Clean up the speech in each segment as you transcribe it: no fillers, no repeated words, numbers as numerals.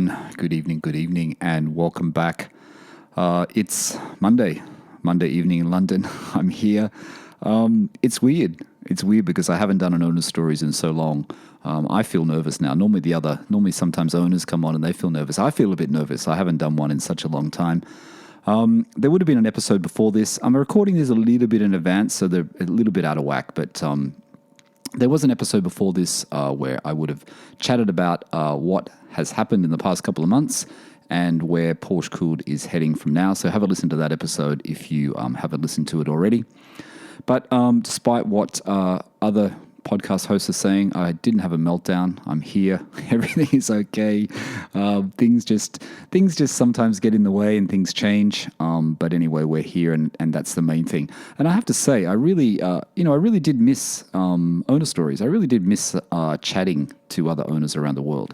everyone. Good evening, and welcome back. It's Monday evening in London. I'm here. It's weird. It's weird because I haven't done an owner stories in so long. I feel nervous now. Normally sometimes owners come on and they feel nervous. I feel a bit nervous. I haven't done one in such a long time. There would have been an episode before this. I'm recording this a little bit in advance, so they're a little bit out of whack, but there was an episode before this where I would have chatted about what has happened in the past couple of months and where PorscheCooled is heading from now. So have a listen to that episode if you haven't listened to it already. But despite what other podcast hosts are saying, I didn't have a meltdown. I'm here. Everything is okay. Things just sometimes get in the way and things change. But anyway, we're here, and that's the main thing. And I have to say, I really did miss owner stories. I really did miss chatting to other owners around the world.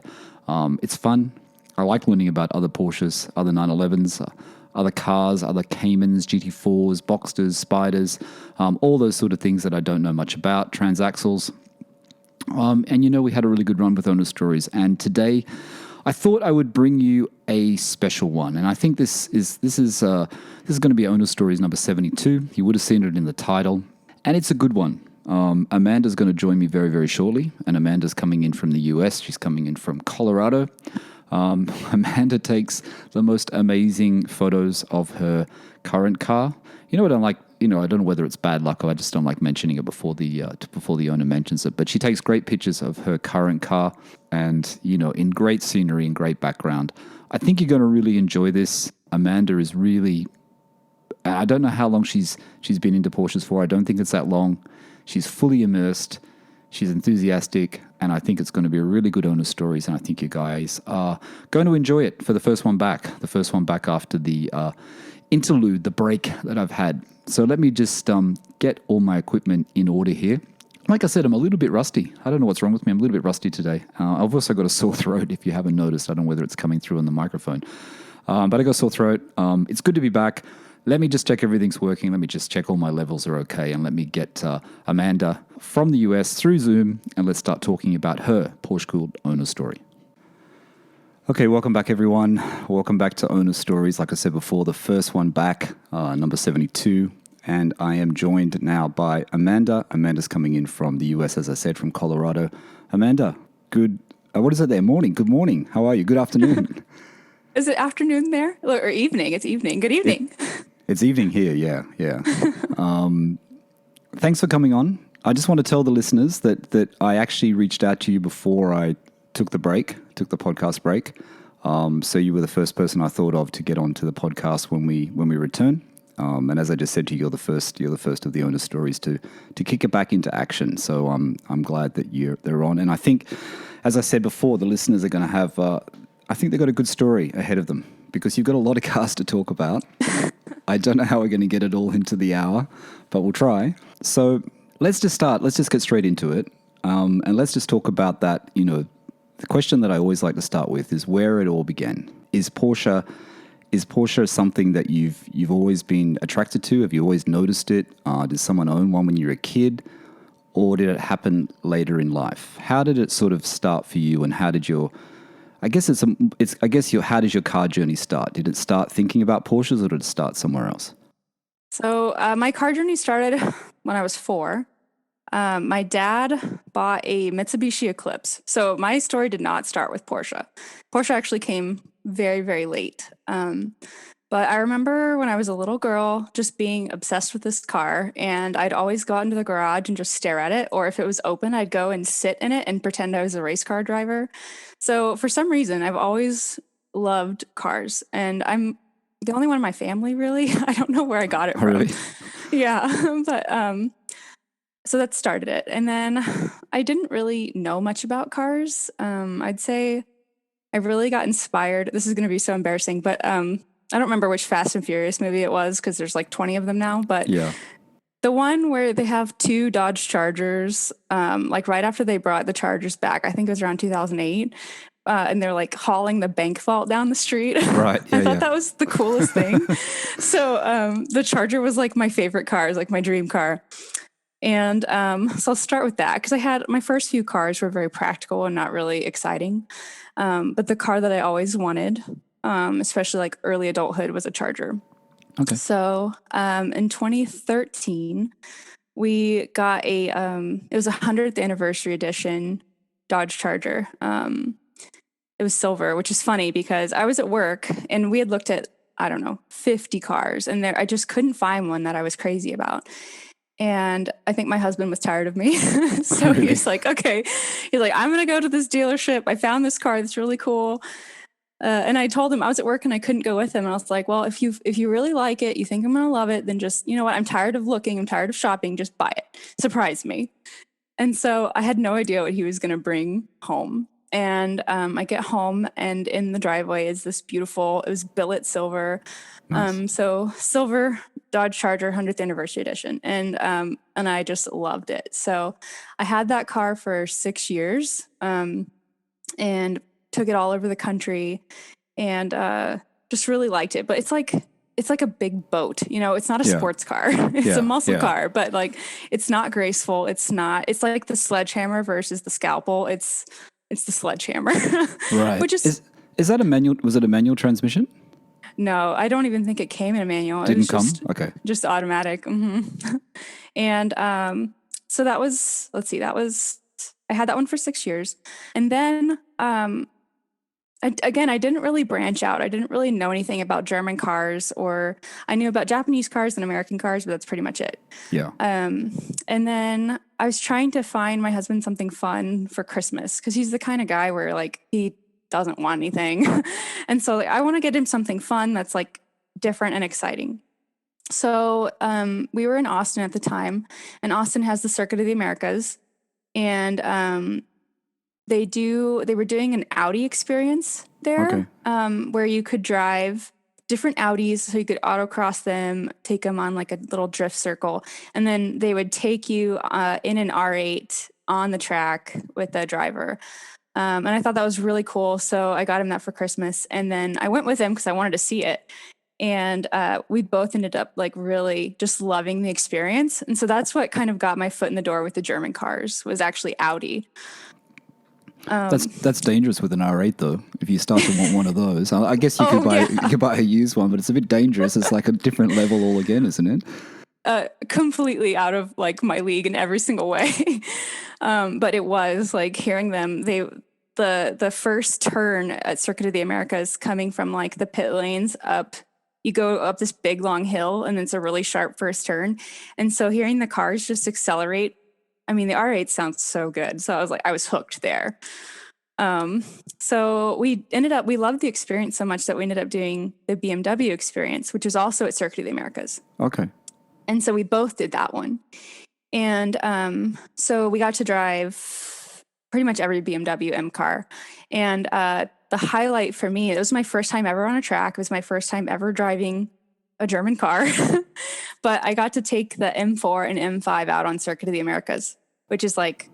It's fun. I like learning about other Porsches, other 911s, other cars, other Caymans, GT4s, Boxsters, Spyders, all those sort of things that I don't know much about, transaxles. And we had a really good run with owner stories. And today, I thought I would bring you a special one. And I think this is going to be owner stories number 72. You would have seen it in the title, and it's a good one. Amanda's going to join me very, very shortly, and Amanda's coming in from the US. She's coming in from Colorado. Amanda takes the most amazing photos of her current car. You know what I'm like? I don't know whether it's bad luck or I just don't like mentioning it before the owner mentions it. But she takes great pictures of her current car, and in great scenery and great background. I think you're going to really enjoy this. Amanda is really. I don't know how long she's been into Porsches for. I don't think it's that long. She's fully immersed. She's enthusiastic, and I think it's going to be a really good owner stories, and I think you guys are going to enjoy it for the first one back after the interlude, the break that I've had. So let me just get all my equipment in order here. Like I said, I'm a little bit rusty. I don't know what's wrong with me. I'm a little bit rusty today. I've also got a sore throat, if you haven't noticed. I don't know whether it's coming through on the microphone. But I got a sore throat. It's good to be back. Let me just check everything's working. Let me just check all my levels are okay. And let me get Amanda from the US through Zoom, and let's start talking about her PorscheCooled owner story. Okay, welcome back, everyone. Welcome back to Owner Stories. Like I said before, the first one back, number 72. And I am joined now by Amanda. Amanda's coming in from the US, as I said, from Colorado. Amanda, what is it there? Morning. Good morning. How are you? Good afternoon. Is it afternoon there? Or evening? It's evening. Good evening. It's evening here, yeah. Thanks for coming on. I just want to tell the listeners that I actually reached out to you before I took the podcast break. So you were the first person I thought of to get onto the podcast when we return. And as I just said to you, you're the first of the owner stories to kick it back into action. So I'm glad that they're on. And I think, as I said before, the listeners are going to have. I think they've got a good story ahead of them because you've got a lot of cars to talk about. I don't know how we're going to get it all into the hour, but we'll try. So let's just start. Let's just get straight into it. And let's just talk about that. The question that I always like to start with is where it all began. Is Porsche something that you've always been attracted to? Have you always noticed it? Did someone own one when you were a kid? Or did it happen later in life? How did it sort of start for you, and how did your how does your car journey start? Did it start thinking about Porsches, or did it start somewhere else? So my car journey started when I was 4. My dad bought a Mitsubishi Eclipse. So my story did not start with Porsche. Porsche actually came very, very late. But I remember when I was a little girl just being obsessed with this car, and I'd always go out into the garage and just stare at it. Or if it was open, I'd go and sit in it and pretend I was a race car driver. So for some reason, I've always loved cars, and I'm the only one in my family, really. I don't know where I got it from. Really? Yeah. But so that started it. And then I didn't really know much about cars. I'd say I really got inspired. This is going to be so embarrassing, but I don't remember which Fast and Furious movie it was because there's like 20 of them now. But yeah, the one where they have 2 Dodge Chargers, like right after they brought the Chargers back, I think it was around 2008. And they're like hauling the bank vault down the street. Right. Yeah, I thought that was the coolest thing. So the Charger was like my favorite car. It was like my dream car. And so I'll start with that because I had my first few cars were very practical and not really exciting. But the car that I always wanted, especially like early adulthood, was a Charger. Okay. So in 2013, we got it was a 100th anniversary edition Dodge Charger. It was silver, which is funny because I was at work and we had looked at, I don't know, 50 cars, and I just couldn't find one that I was crazy about. And I think my husband was tired of me. So Really? he's like, okay, he's like, I'm going to go to this dealership. I found this car that's really cool. And I told him I was at work and I couldn't go with him. And I was like, well, if you really like it, you think I'm going to love it, then just, you know what? I'm tired of looking. I'm tired of shopping. Just buy it. Surprise me. And so I had no idea what he was going to bring home. And I get home, and in the driveway is this beautiful, it was billet silver. Nice. So silver Dodge Charger 100th anniversary edition. And I just loved it. So I had that car for 6 years, and took it all over the country, and just really liked it. But it's like a big boat, you know, it's not a sports car. It's a muscle car, but like, it's not graceful. It's like the sledgehammer versus the scalpel. It's the sledgehammer. Right. Which is that a manual? Was it a manual transmission? No, I don't even think it came in a manual. Didn't it was come? just, Okay. just automatic. And so that was, I had that one for 6 years. And then I didn't really branch out. I didn't really know anything about German cars, or I knew about Japanese cars and American cars, but that's pretty much it. Yeah. And then I was trying to find my husband something fun for Christmas, because he's the kind of guy where like he doesn't want anything. And so like, I want to get him something fun that's like different and exciting. So we were in Austin at the time, and Austin has the Circuit of the Americas, and they were doing an Audi Experience there, where you could drive different Audis, so you could autocross them, take them on like a little drift circle, and then they would take you in an R8 on the track with a driver. And I thought that was really cool, so I got him that for Christmas, and then I went with him because I wanted to see it. And we both ended up like really just loving the experience. And so that's what kind of got my foot in the door with the German cars, was actually Audi. That's dangerous with an R8 though. If you start to want one of those, I guess you could buy a used one, but it's a bit dangerous. It's like a different level all again, isn't it? Completely out of like my league in every single way. But it was like hearing them, the first turn at Circuit of the Americas, coming from like the pit lanes up, you go up this big long hill, and it's a really sharp first turn. And so hearing the cars just accelerate, I mean, the R8 sounds so good. So I was hooked there. So we loved the experience so much that we ended up doing the BMW Experience, which is also at Circuit of the Americas. Okay. And so we both did that one. And so we got to drive pretty much every BMW M car. And the highlight for me, it was my first time ever on a track. It was my first time ever driving a German car. But I got to take the M4 and M5 out on Circuit of the Americas, which is like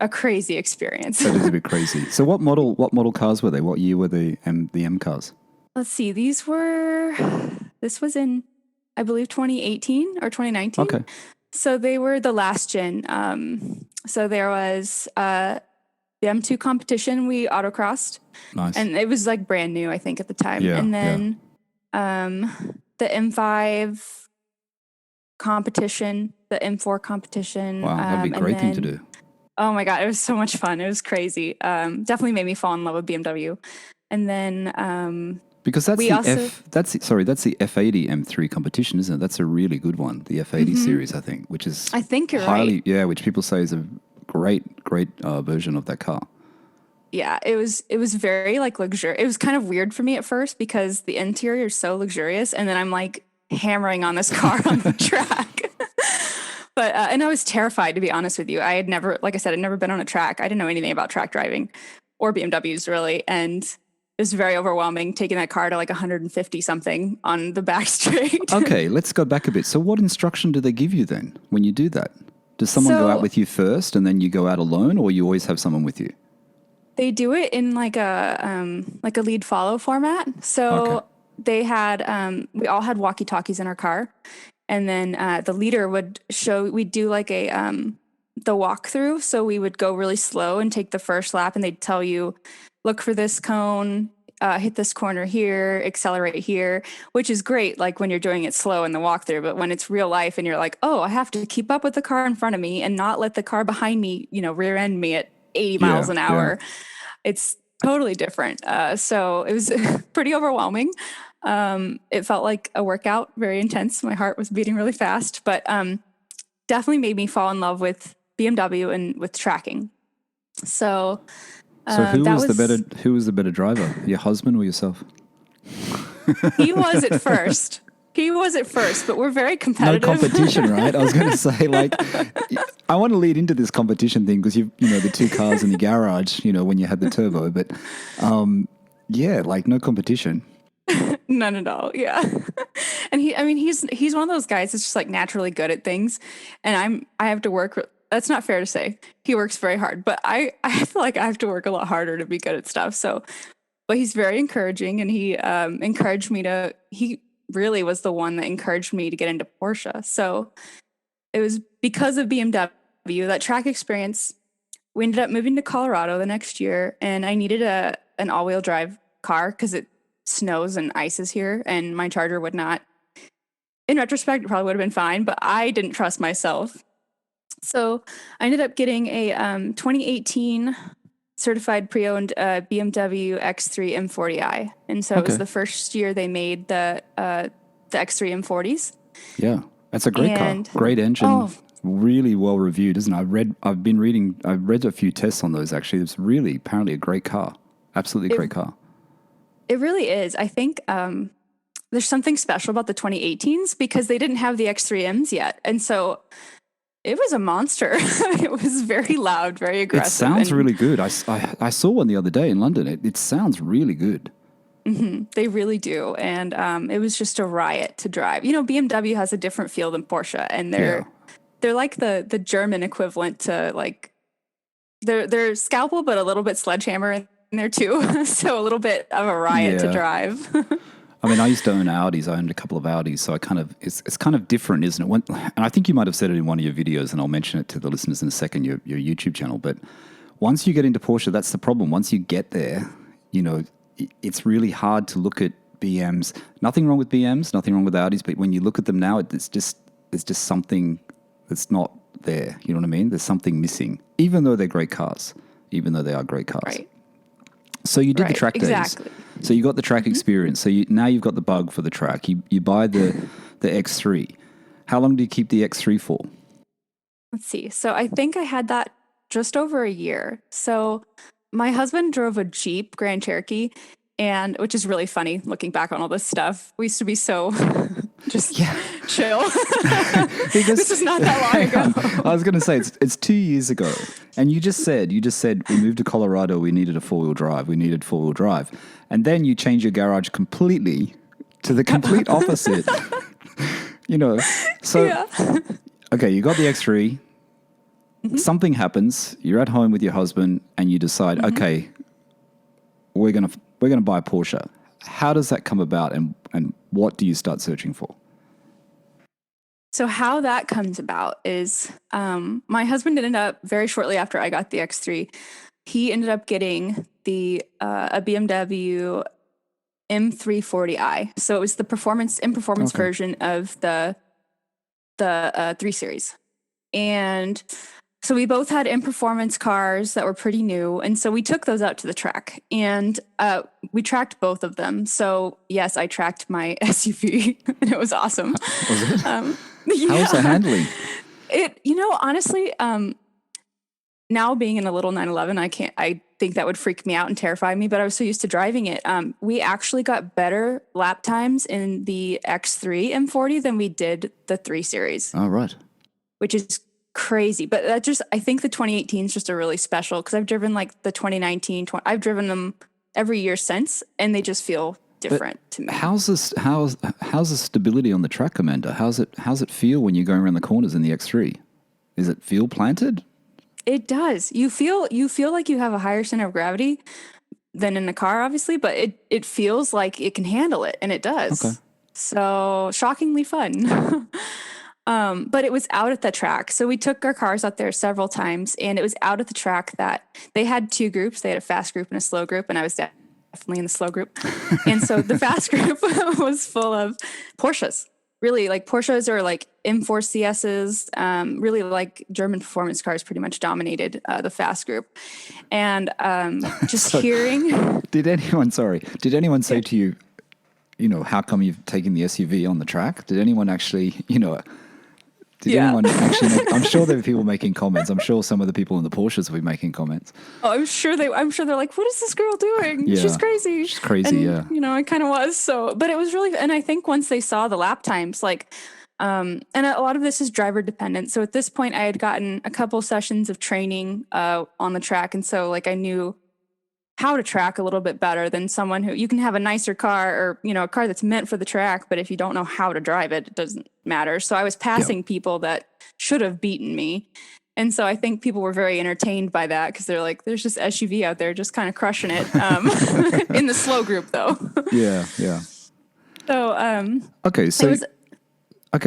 a crazy experience. That is a bit crazy. So what model cars were they? What year were the M cars? Let's see. This was in, I believe, 2018 or 2019. Okay. So they were the last gen. So there was the M2 competition we autocrossed. Nice. And it was like brand new, I think, at the time. Yeah, and then the M5 competition, the M4 competition. Wow, that'd be a great thing to do. Oh my God, it was so much fun. It was crazy. Definitely made me fall in love with BMW. And then because that's the F80 M3 competition, isn't it? That's a really good one, the F80 series, I think, which is I think you're right. Yeah, which people say is a great version of that car. Yeah, it was very like luxurious. It was kind of weird for me at first because the interior is so luxurious, and then I'm like hammering on this car on the track. But and I was terrified, to be honest with you. I had never, like I said, I'd never been on a track. I didn't know anything about track driving or BMWs really, and it was very overwhelming taking that car to like 150 something on the back straight. Okay, let's go back a bit. So what instruction do they give you then when you do that? Does someone go out with you first and then you go out alone, or you always have someone with you? They do it in like a lead follow format. So they had we all had walkie-talkies in our car, and then the leader would we'd do like the walkthrough. So we would go really slow and take the first lap, and they'd tell you look for this cone, hit this corner here, accelerate here, which is great, like when you're doing it slow in the walkthrough. But when it's real life and you're like, oh, I have to keep up with the car in front of me and not let the car behind me, rear end me at 80 miles an hour. It's totally different. So it was pretty overwhelming. It felt like a workout, very intense. My heart was beating really fast, but definitely made me fall in love with BMW and with tracking. So who was the better driver, your husband or yourself? He was at first. But we're very competitive. No competition, right? I was going to say, like, I want to lead into this competition thing because the two cars in the garage, when you had the turbo, but like no competition. None at all. Yeah. And he's one of those guys that's just like naturally good at things. And I have to work. That's not fair to say. He works very hard, but I feel like I have to work a lot harder to be good at stuff. So, but he's very encouraging, and he encouraged me he really was the one that encouraged me to get into Porsche. So it was because of BMW, that track experience. We ended up moving to Colorado the next year, and I needed an all-wheel drive car because it snows and ices here, and my Charger would not. In retrospect, it probably would have been fine, but I didn't trust myself. So I ended up getting a 2018 certified pre-owned BMW X3 M40i. And so it was the first year they made the X3 M40s. Yeah, that's a great car. Great engine. Really well reviewed, isn't it? I've read a few tests on those actually. It's really apparently a great car. Absolutely great car. It really is. I think there's something special about the 2018s because they didn't have the X3Ms yet. And so it was a monster. It was very loud, very aggressive. It sounds really good. I saw one the other day in London. It sounds really good. Mm-hmm. They really do. And it was just a riot to drive. BMW has a different feel than Porsche, and they're like the German equivalent to like they're scalpel, but a little bit sledgehammer in there too. So a little bit of a riot to drive. I mean, I used to own Audis. I owned a couple of Audis, so it's kind of different, isn't it? And I think you might have said it in one of your videos, and I'll mention it to the listeners in a second, your YouTube channel. But once you get into Porsche, that's the problem. Once you get there, it's really hard to look at BMs. Nothing wrong with BMs, nothing wrong with Audis, but when you look at them now, there's just something that's not there. You know what I mean? There's something missing, even though they're great cars, even though they are great cars. Right. So you did the track days. Exactly. So you got the track experience. So now you've got the bug for the track. You buy the X3. How long do you keep the X3 for? Let's see. So I think I had that just over a year. So my husband drove a Jeep Grand Cherokee, and which is really funny looking back on all this stuff. We used to be so just chill. This is not that long ago. I was going to say it's 2 years ago, and you just said we moved to Colorado. We needed a 4-wheel drive, and then you changed your garage completely to the complete opposite. So okay, you got the X3. Mm-hmm. Something happens. You're at home with your husband, and you decide, okay, we're gonna buy a Porsche. How does that come about, and what do you start searching for? So how that comes about is my husband ended up very shortly after I got the X3. He ended up getting a BMW M340i. So it was the performance version of the 3 Series, and so we both had in-performance cars that were pretty new, and so we took those out to the track, and we tracked both of them. So yes, I tracked my SUV, and it was awesome. Was it? How was it handling? Honestly, now being in a little 911, I think that would freak me out and terrify me, but I was so used to driving it. We actually got better lap times in the X3 M40 than we did the 3 Series. Oh, right. Which is crazy, but I think the 2018 is just a really special, because I've driven like the 2019, I've driven them every year since, and they just feel different to me. How's the stability on the track, Amanda? How's it feel when you're going around the corners in the X3? Does it feel planted? It does. You feel like you have a higher center of gravity than in a car, obviously, but it feels like it can handle it, and it does. Okay. So shockingly fun. But it was out at the track. So we took our cars out there several times, and it was out at the track that they had two groups. They had a fast group and a slow group, and I was definitely in the slow group. And so the fast group was full of Porsches. Really, like Porsches or like M4 CSs, really like German performance cars pretty much dominated the fast group. And just hearing. Did anyone say to you, how come you've taken the SUV on the track? Did anyone actually, anyone actually I'm sure there were people making comments. I'm sure some of the people in the Porsches will be making comments. Oh, I'm sure they're like, what is this girl doing? Yeah. She's crazy. She's crazy, and, yeah. I kind of was. So, but it was really, and I think once they saw the lap times, like, and a lot of this is driver dependent. So at this point I had gotten a couple sessions of training on the track. And so like I knew how to track a little bit better than someone who you can have a nicer car or, a car that's meant for the track. But if you don't know how to drive it, it doesn't matter. So I was passing people that should have beaten me. And so I think people were very entertained by that because they're like, there's just SUV out there just kind of crushing it in the slow group, though. Yeah. So,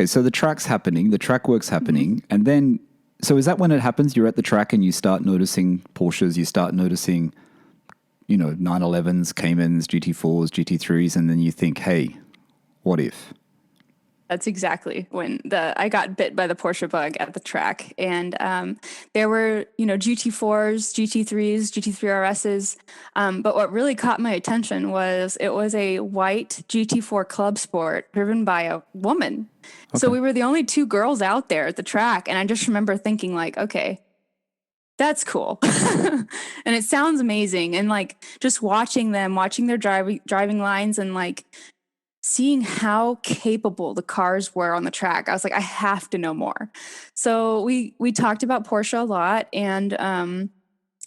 so the track's happening, the track work's happening. And then, so is that when it happens? You're at the track and you start noticing Porsches, you start noticing 911s, Caymans, GT4s, GT3s, and then you think, hey, what if? That's exactly when I got bit by the Porsche bug at the track. And there were, GT4s, GT3s, GT3 RSs. But what really caught my attention was it was a white GT4 Club Sport driven by a woman. Okay. So we were the only two girls out there at the track. And I just remember thinking like, okay, that's cool. And it sounds amazing. And like just watching their driving lines and like seeing how capable the cars were on the track, I was like, I have to know more. So we talked about Porsche a lot. And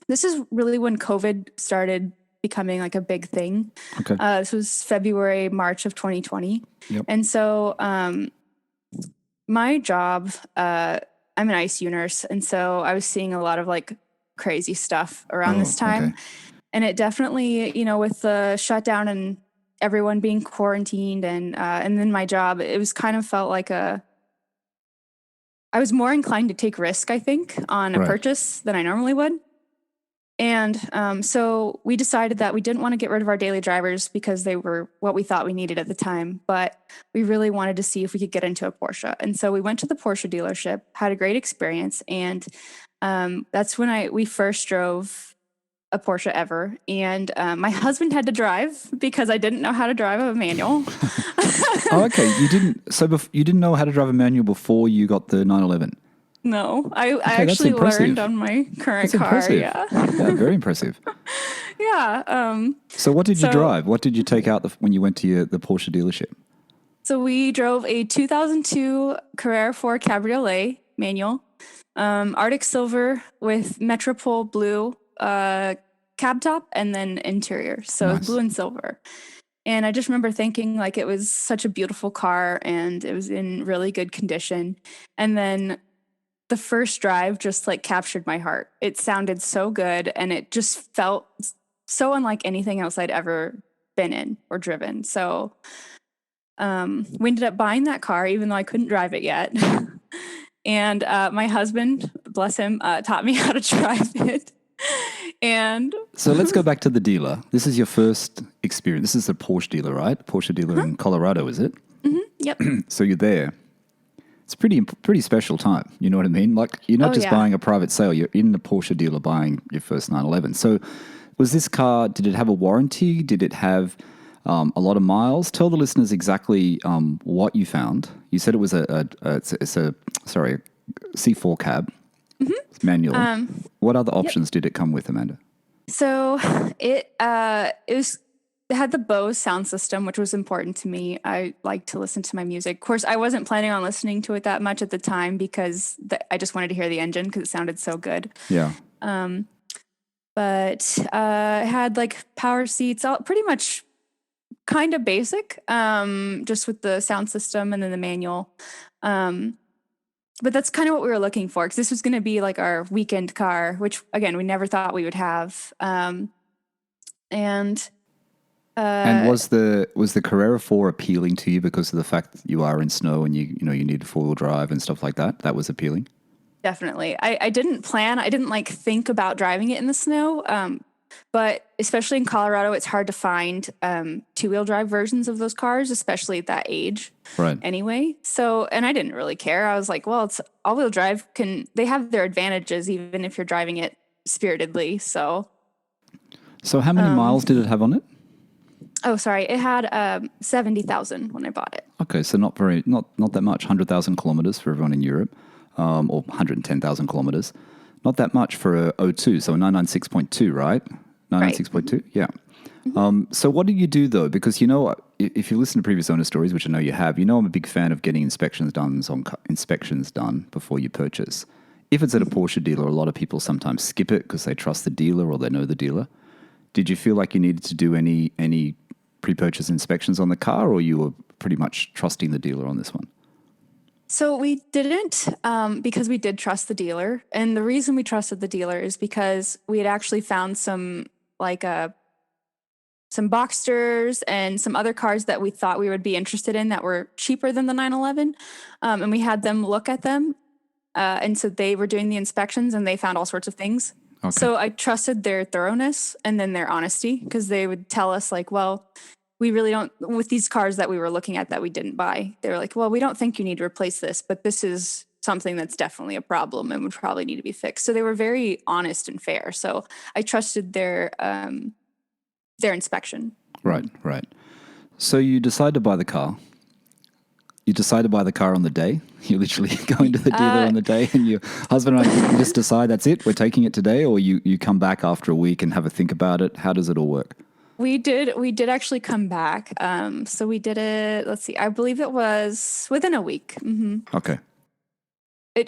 this is really when COVID started becoming like a big thing. Okay. This was February, March of 2020. Yep. And so my job, I'm an ICU nurse. And so I was seeing a lot of like crazy stuff around this time. Okay. And it definitely, with the shutdown and everyone being quarantined and then my job, it was kind of felt like I was more inclined to take risk, I think, on a purchase than I normally would. And so we decided that we didn't want to get rid of our daily drivers because they were what we thought we needed at the time, but we really wanted to see if we could get into a Porsche. And so we went to the Porsche dealership, had a great experience. And that's when we first drove a Porsche ever. And my husband had to drive because I didn't know how to drive a manual. Oh, okay. You didn't know how to drive a manual before you got the 911? No, I actually learned on my current car. Impressive. Yeah. Yeah, very impressive. Yeah. So what did you drive? What did you take out when you went to the Porsche dealership? So we drove a 2002 Carrera 4 Cabriolet manual, Arctic Silver with Metropole blue cab top and then interior. So nice. Blue and silver. And I just remember thinking like it was such a beautiful car and it was in really good condition. And then the first drive just like captured my heart. It sounded so good and it just felt so unlike anything else I'd ever been in or driven. So we ended up buying that car even though I couldn't drive it yet. And my husband, bless him, taught me how to drive it. And so let's go back to the dealer. This is your first experience. This is a Porsche dealer, right? Porsche dealer in Colorado, is it? Mm-hmm. Yep. So you're there. It's pretty special time. You know what I mean? Like you're not just buying a private sale. You're in the Porsche dealer buying your first 911. So was this car, did it have a warranty? Did it have a lot of miles? Tell the listeners exactly what you found. You said it was a C4 cab. Mm-hmm. Manual. What other options did it come with, Amanda? So it had the Bose sound system, which was important to me. I like to listen to my music. Of course, I wasn't planning on listening to it that much at the time because I just wanted to hear the engine because it sounded so good. Yeah. But it had like power seats, all pretty much kind of basic, just with the sound system and then the manual. But that's kind of what we were looking for because this was going to be like our weekend car, which again, we never thought we would have. And And was the Carrera 4 appealing to you because of the fact that you are in snow and you need four-wheel drive and stuff like that? That was appealing? Definitely. I didn't think about driving it in the snow. But especially in Colorado, it's hard to find two-wheel drive versions of those cars, especially at that age. Right. Anyway, so, and I didn't really care. I was like, well, it's all-wheel drive. They have their advantages even if you're driving it spiritedly. So how many miles did it have on it? Oh, sorry. It had 70,000 when I bought it. Okay, so not that much. 100,000 kilometers for everyone in Europe, or 110,000 kilometers. Not that much for a O2, so a 996.2, right? 996.2, right. Yeah. Mm-hmm. So what do you do though? Because if you listen to previous owner stories, which I know you have, I'm a big fan of getting inspections done before you purchase. If it's at a Porsche dealer, a lot of people sometimes skip it because they trust the dealer or they know the dealer. Did you feel like you needed to do any pre-purchase inspections on the car, or you were pretty much trusting the dealer on this one? So we didn't, because we did trust the dealer. And the reason we trusted the dealer is because we had actually found some Boxsters and some other cars that we thought we would be interested in that were cheaper than the 911. And we had them look at them. And so they were doing the inspections and they found all sorts of things. Okay. So I trusted their thoroughness and then their honesty, because they would tell us like, well, we really don't, with these cars that we were looking at that we didn't buy, they were like, well, we don't think you need to replace this, but this is something that's definitely a problem and would probably need to be fixed. So they were very honest and fair. So I trusted their inspection. Right. So you decide to buy the car. You decide to buy the car on the day. You literally go into the dealer on the day, and your husband and I just decide that's it, we're taking it today, or you come back after a week and have a think about it. How does it all work? We did actually come back. So we did it, let's see, I believe it was within a week. Mm-hmm. Okay.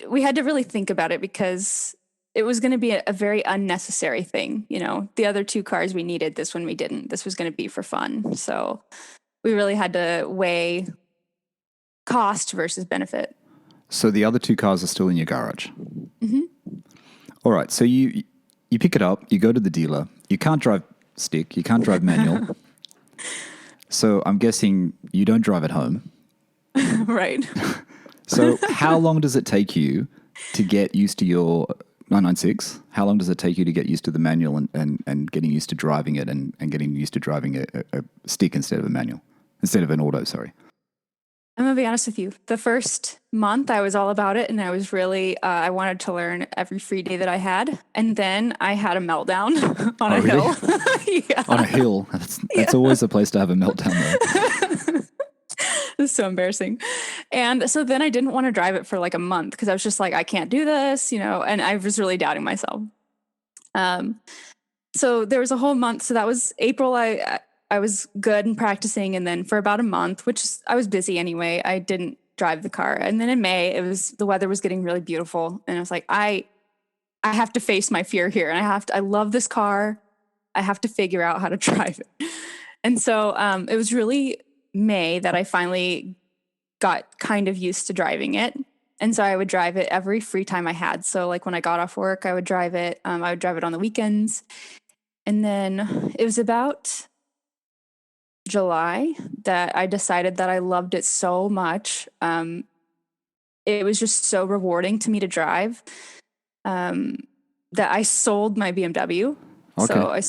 We had to really think about it because it was going to be a very unnecessary thing. The other two cars we needed, this one we didn't. This was going to be for fun. So we really had to weigh cost versus benefit. So the other two cars are still in your garage? Mm-hmm. All right. So you pick it up, you go to the dealer. You can't drive stick, you can't drive manual. So I'm guessing you don't drive at home. Right. So how long does it take you to get used to your 996? How long does it take you to get used to the manual and getting used to driving it and getting used to driving a stick instead of an auto, sorry? I'm going to be honest with you. The first month I was all about it, and I was really, I wanted to learn every free day that I had. And then I had a meltdown on a hill. Yeah. On a hill. That's always a place to have a meltdown though. It's so embarrassing. And so then I didn't want to drive it for like a month because I was just like, I can't do this, and I was really doubting myself. So there was a whole month. So that was April. I was good and practicing. And then for about a month, I was busy anyway, I didn't drive the car. And then in May, the weather was getting really beautiful. And I was like, I have to face my fear here. And I love this car. I have to figure out how to drive it. And so it was really May that I finally got kind of used to driving it. And so I would drive it every free time I had. So like when I got off work, I would drive it. I would drive it on the weekends. And then it was about July that I decided that I loved it so much. It was just so rewarding to me to drive that I sold my BMW. Okay. So I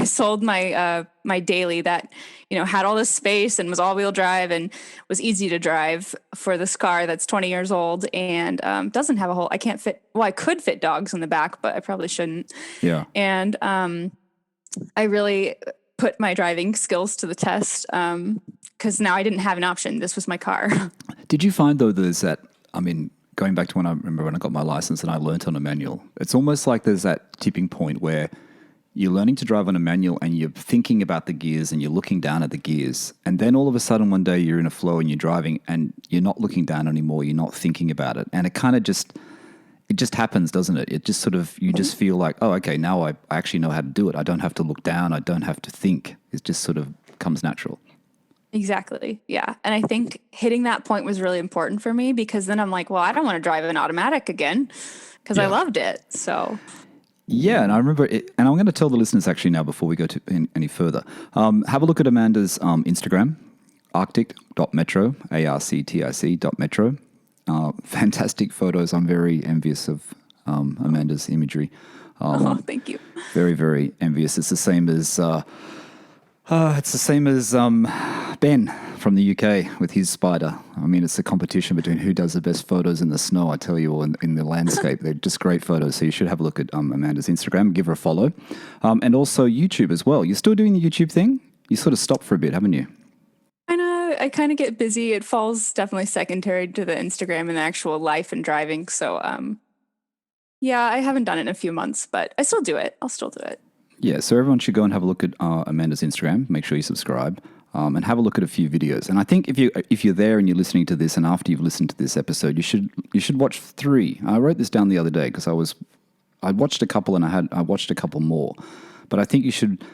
sold my daily that had all this space and was all-wheel drive and was easy to drive for this car that's 20 years old and doesn't have a whole. I can't fit. Well, I could fit dogs in the back, but I probably shouldn't. Yeah. And I really put my driving skills to the test because now I didn't have an option. This was my car. Did you find though there's that? I mean, going back to when I got my license and I learned on a manual, it's almost like there's that tipping point where you're learning to drive on a manual and you're thinking about the gears and you're looking down at the gears. And then all of a sudden one day you're in a flow and you're driving and you're not looking down anymore. You're not thinking about it. And it kind of just happens, doesn't it? It just sort of, you just feel like, oh, okay, now I actually know how to do it. I don't have to look down. I don't have to think. It just sort of comes natural. Exactly. Yeah. And I think hitting that point was really important for me because then I'm like, well, I don't want to drive an automatic again because I loved it. So Yeah, and I remember it, and I'm going to tell the listeners actually now before we go to any further. Have a look at Amanda's Instagram, arctic.metro, arctic.metro. Fantastic photos. I'm very envious of Amanda's imagery. Oh, thank you. Very, very envious. It's the same as Ben from the UK with his Spyder. I mean, it's a competition between who does the best photos in the snow, I tell you, or in the landscape. They're just great photos. So you should have a look at Amanda's Instagram, give her a follow. And also YouTube as well. You're still doing the YouTube thing? You sort of stopped for a bit, haven't you? I kind of get busy. It falls definitely secondary to the Instagram and the actual life and driving. So, yeah, I haven't done it in a few months, but I still do it. I'll still do it. Yeah, so everyone should go and have a look at Amanda's Instagram. Make sure you subscribe and have a look at a few videos. And I think if you're there and you're listening to this, and after you've listened to this episode, you should watch 3. I wrote this down the other day because I watched a couple and I watched a couple more. But I think you should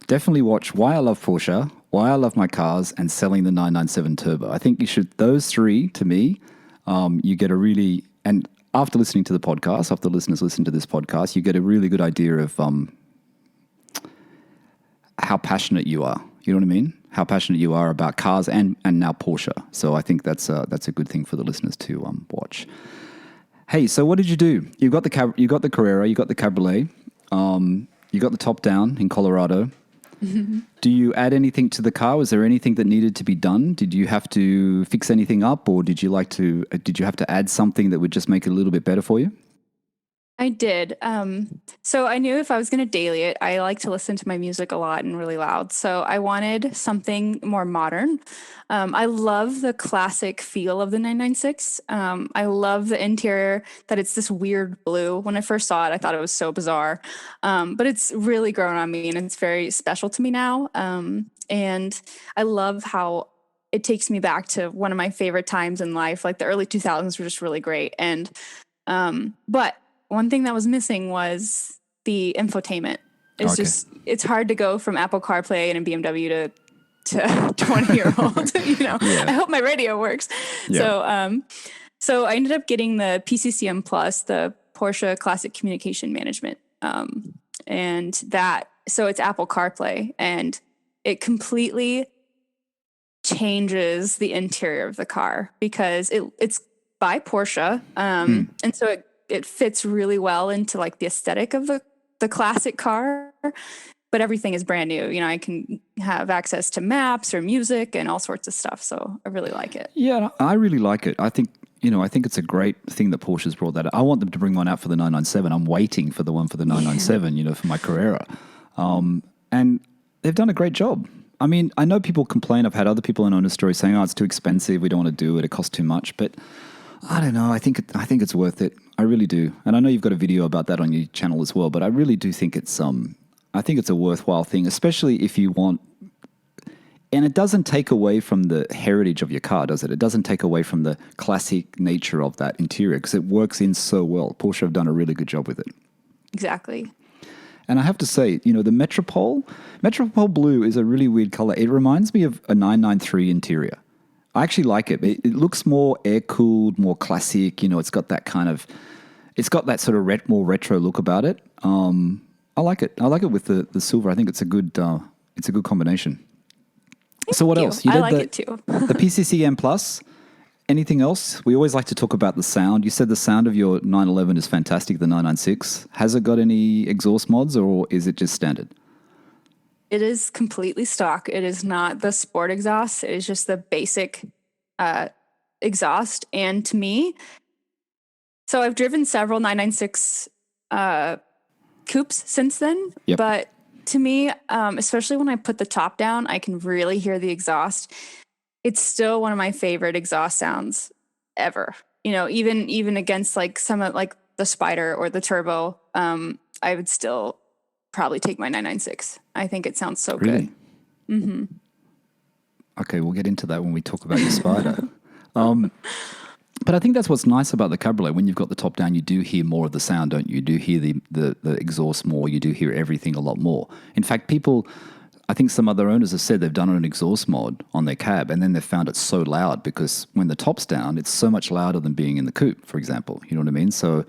definitely watch Why I Love Porsche, Why I Love My Cars, and Selling the 997 Turbo. I think you should, those 3 to me, you get a really, and after listening to the podcast, after listeners listen to this podcast, you get a really good idea of how passionate you are. You know what I mean? How passionate you are about cars and now Porsche. So I think that's a good thing for the listeners to watch. Hey, so what did you do? You got the Carrera, you got the Cabriolet, you got the top down in Colorado. Mm-hmm. Do you add anything to the car? Was there anything that needed to be done? Did you have to fix anything up, or did you have to add something that would just make it a little bit better for you? I did. So I knew if I was going to daily it, I like to listen to my music a lot and really loud. So I wanted something more modern. I love the classic feel of the 996. I love the interior, that it's this weird blue. When I first saw it, I thought it was so bizarre. But it's really grown on me and it's very special to me now. And I love how it takes me back to one of my favorite times in life. Like the early 2000s were just really great. And, but one thing that was missing was the infotainment. It's hard to go from Apple CarPlay and a BMW to 20-year-old, Yeah. I hope my radio works. Yeah. So I ended up getting the PCCM Plus, the Porsche Classic Communication Management. And so it's Apple CarPlay, and it completely changes the interior of the car because it's by Porsche. And so it fits really well into like the aesthetic of the classic car, but everything is brand new. I can have access to maps or music and all sorts of stuff. So I really like it. Yeah, I really like it. I think it's a great thing that Porsche's brought that. I want them to bring one out for the 997. I'm waiting for the one for the 997, for my Carrera. And they've done a great job. I mean, I know people complain. I've had other people in Owner Stories saying, it's too expensive. We don't want to do it. It costs too much. But I don't know. I think it's worth it. I really do. And I know you've got a video about that on your channel as well, but I really do think it's a worthwhile thing, especially if you want, and it doesn't take away from the heritage of your car, does it? It doesn't take away from the classic nature of that interior because it works in so well. Porsche have done a really good job with it. Exactly. And I have to say, the Metropole blue is a really weird color. It reminds me of a 993 interior. I actually like it. It looks more air-cooled, more classic. It's got that sort of more retro look about it. I like it. I like it with the silver. I think it's a good combination. So what else? I like it too. The PCCM Plus. Anything else? We always like to talk about the sound. You said the sound of your 911 is fantastic, the 996. Has it got any exhaust mods, or is it just standard? It is completely stock. It is not the sport exhaust. It is just the basic exhaust. And to me, so I've driven several 996 coupes since then. Yep. But to me, especially when I put the top down, I can really hear the exhaust. It's still one of my favorite exhaust sounds ever. Even against like some of like the Spyder or the Turbo, I would still probably take my 996. I think it sounds so good. Mm-hmm. Okay, we'll get into that when we talk about your Spyder. But I think that's what's nice about the Cabriolet. When you've got the top down, you do hear more of the sound, don't you? You do hear the exhaust more. You do hear everything a lot more. In fact, I think some other owners have said they've done an exhaust mod on their cab, and then they've found it so loud because when the top's down, it's so much louder than being in the coupe, for example. You know what I mean? So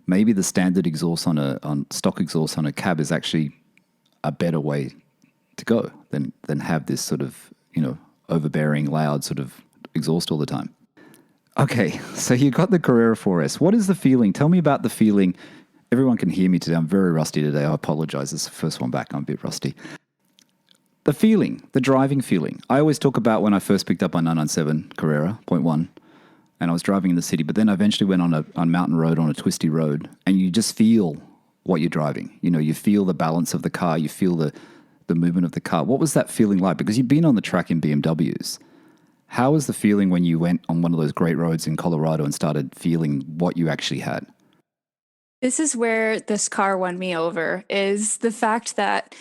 maybe the standard exhaust on stock exhaust on a cab is actually a better way to go than have this sort of, overbearing, loud sort of exhaust all the time. Okay, so you got the Carrera 4S. What is the feeling? Tell me about the feeling. Everyone can hear me today. I'm very rusty today. I apologize. It's the first one back. I'm a bit rusty. The feeling, the driving feeling. I always talk about when I first picked up my 997 Carrera, 0.1, and I was driving in the city, but then I eventually went on mountain road, on a twisty road, and you just feel what you're driving. You feel the balance of the car. You feel the movement of the car. What was that feeling like? Because you've been on the track in BMWs. How was the feeling when you went on one of those great roads in Colorado and started feeling what you actually had? This is where this car won me over, is the fact that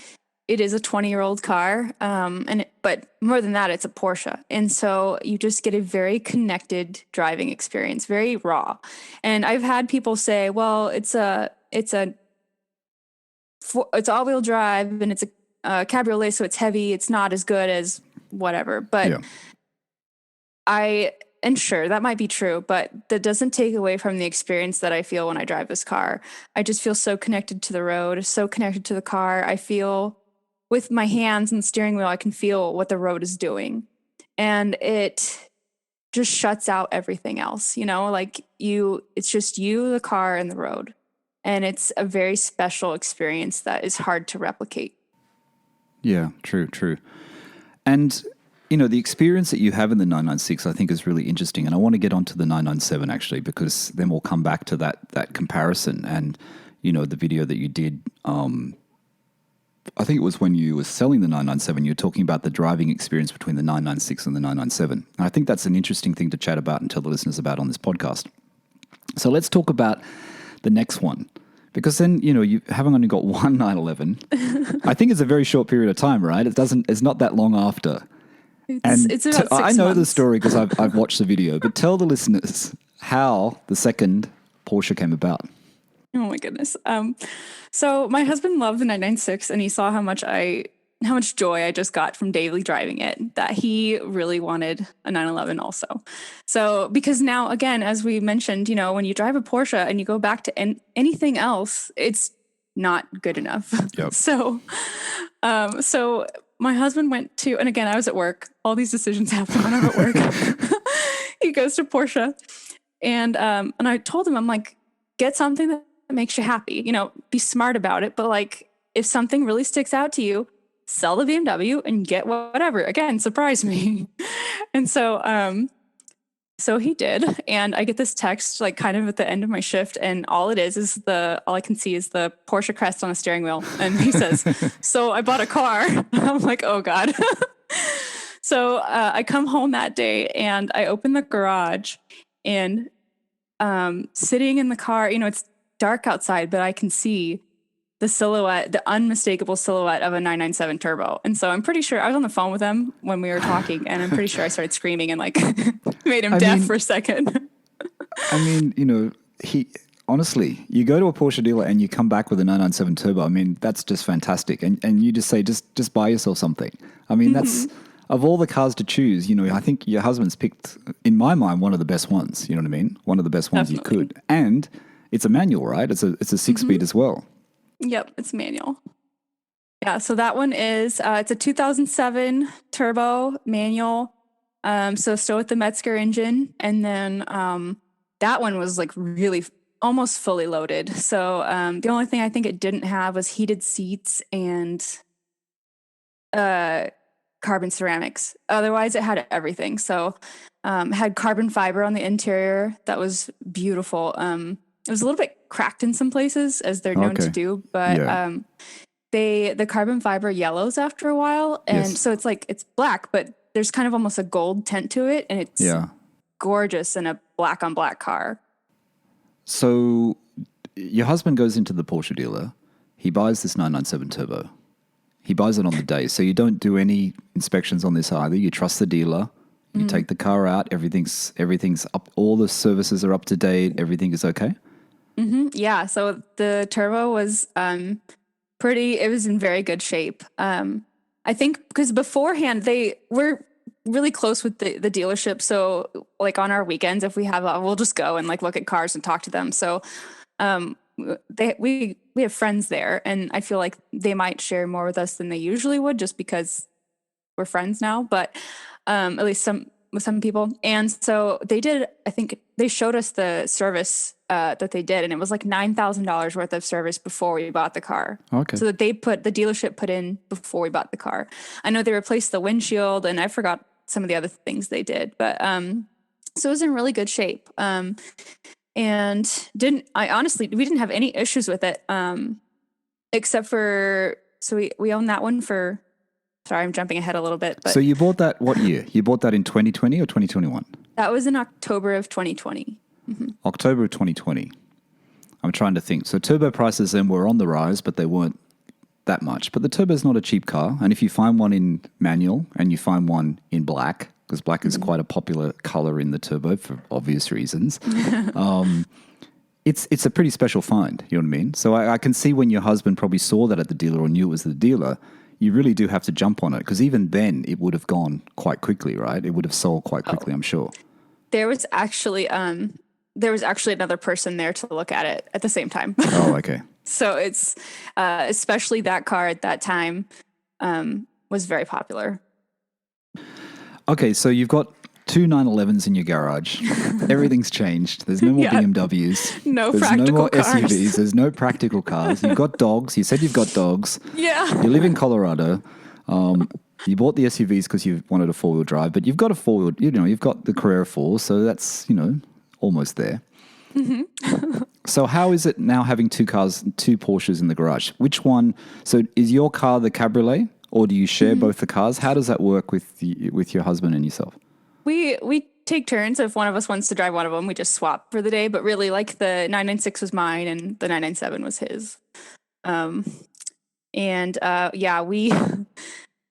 it is a 20-year-old car, but more than that, it's a Porsche. And so you just get a very connected driving experience, very raw. And I've had people say, well, it's all-wheel drive and it's a cabriolet, so it's heavy. It's not as good as whatever. But and sure, that might be true, but that doesn't take away from the experience that I feel when I drive this car. I just feel so connected to the road, so connected to the car. I feel with my hands and the steering wheel, I can feel what the road is doing. And it just shuts out everything else, it's just you, the car, and the road. And it's a very special experience that is hard to replicate. Yeah, true. And, the experience that you have in the 996, I think is really interesting. And I want to get onto the 997 actually, because then we'll come back to that comparison and, the video that you did, I think it was when you were selling the 997, you were talking about the driving experience between the 996 and the 997. And I think that's an interesting thing to chat about and tell the listeners about on this podcast. So let's talk about the next one. Because then, you haven't only got one 911. I think it's a very short period of time, right? It's not that long after. It's about 6 months. I know the story because I've watched the video, but tell the listeners how the second Porsche came about. Oh my goodness. So my husband loved the 996 and he saw how much joy I just got from daily driving it, that he really wanted a 911 also. So, because now, again, as we mentioned, when you drive a Porsche and you go back to anything else, it's not good enough. Yep. So my husband went to, and again, I was at work. All these decisions happen when I'm at work. He goes to Porsche and I told him, I'm like, get something that makes you happy, be smart about it. But if something really sticks out to you, sell the BMW and get whatever. Again, surprise me. And so he did. And I get this text kind of at the end of my shift. And all it is all I can see is the Porsche crest on a steering wheel. And he says, so I bought a car. I'm like, oh God. So I come home that day and I open the garage and sitting in the car, it's dark outside, but I can see the silhouette, the unmistakable silhouette of a 997 turbo. And so I'm pretty sure I was on the phone with him when we were talking, and I'm pretty sure I started screaming and made him deaf for a second. I mean, he honestly, you go to a Porsche dealer and you come back with a 997 turbo. I mean, that's just fantastic. And you just say, just buy yourself something. I mean, that's of all the cars to choose, I think your husband's picked, in my mind, one of the best ones. You know what I mean? One of the best ones Definitely. You could. And it's a manual, right? It's a 6-speed as well. Yep, it's manual. Yeah, so that one is, it's a 2007 turbo manual. So still with the Metzger engine. And then that one was really almost fully loaded. So the only thing I think it didn't have was heated seats and carbon ceramics. Otherwise, it had everything. So it had carbon fiber on the interior. That was beautiful. It was a little bit cracked in some places, as they're known to do, but the carbon fiber yellows after a while, and so it's black, but there's kind of almost a gold tint to it, and it's gorgeous in a black on black car. So your husband goes into the Porsche dealer, he buys this 997 turbo, he buys it on the day, so you don't do any inspections on this either. You trust the dealer. You take the car out, everything's up, all the services are up to date, everything is okay? Mm-hmm. Yeah, so the turbo was it was in very good shape. I think because beforehand they were really close with the dealership. So on our weekends, if we have, we'll just go and look at cars and talk to them. So We have friends there, and I feel like they might share more with us than they usually would, just because we're friends now. But at least with some people, and so they did. I think they showed us the service that they did, and it was like $9,000 worth of service before we bought the car. Okay. So that the dealership put in before we bought the car. I know they replaced the windshield, and I forgot some of the other things they did, but so it was in really good shape. And we didn't have any issues with it, except for, so we owned that one for, sorry, I'm jumping ahead a little bit. But so you bought that what year? You bought that in 2020 or 2021? That was in October of 2020. Mm-hmm. October of 2020. I'm trying to think. So turbo prices then were on the rise, but they weren't that much. But the turbo is not a cheap car. And if you find one in manual and you find one in black, because black is quite a popular color in the turbo for obvious reasons, it's a pretty special find. You know what I mean? So I can see when your husband probably saw that at the dealer or knew it was the dealer, you really do have to jump on it, because even then it would have gone quite quickly, right? It would have sold quite quickly, I'm sure. There was actually another person there to look at it at the same time. Oh, okay. So it's especially that car at that time was very popular. Okay, so you've got two 911s in your garage. Everything's changed. There's no more BMWs. There's no more cars. SUVs. There's no practical cars. You've got dogs. You said you've got dogs. Yeah. You live in Colorado. You bought the SUVs because you wanted a four-wheel drive, but you've got a four-wheel, you've got the Carrera 4, so that's, almost there. Mm-hmm. So how is it now having two Porsches in the garage? Which one? So is your car the Cabriolet, or do you share both the cars? How does that work with your husband and yourself? We take turns. If one of us wants to drive one of them, we just swap for the day. But really, like, the 996 was mine and the 997 was his.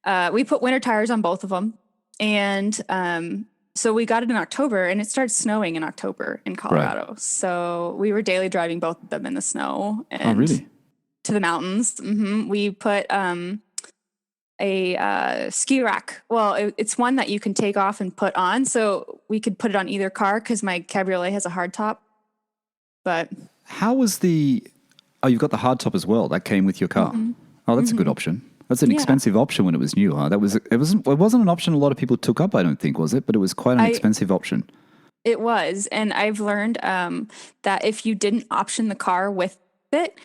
We put winter tires on both of them, and so we got it in October, and it started snowing in October in Colorado. Right. So we were daily driving both of them in the snow and to the mountains. Mm-hmm. We put a ski rack. Well, it's one that you can take off and put on, so we could put it on either car, because my Cabriolet has a hard top. But how was you've got the hard top as well. That came with your car. Mm-hmm. Oh, that's a good option. That's an expensive option when it was new, huh? It wasn't an option a lot of people took up, I don't think, was it? But it was quite an expensive option. It was, and I've learned that if you didn't option the car with it,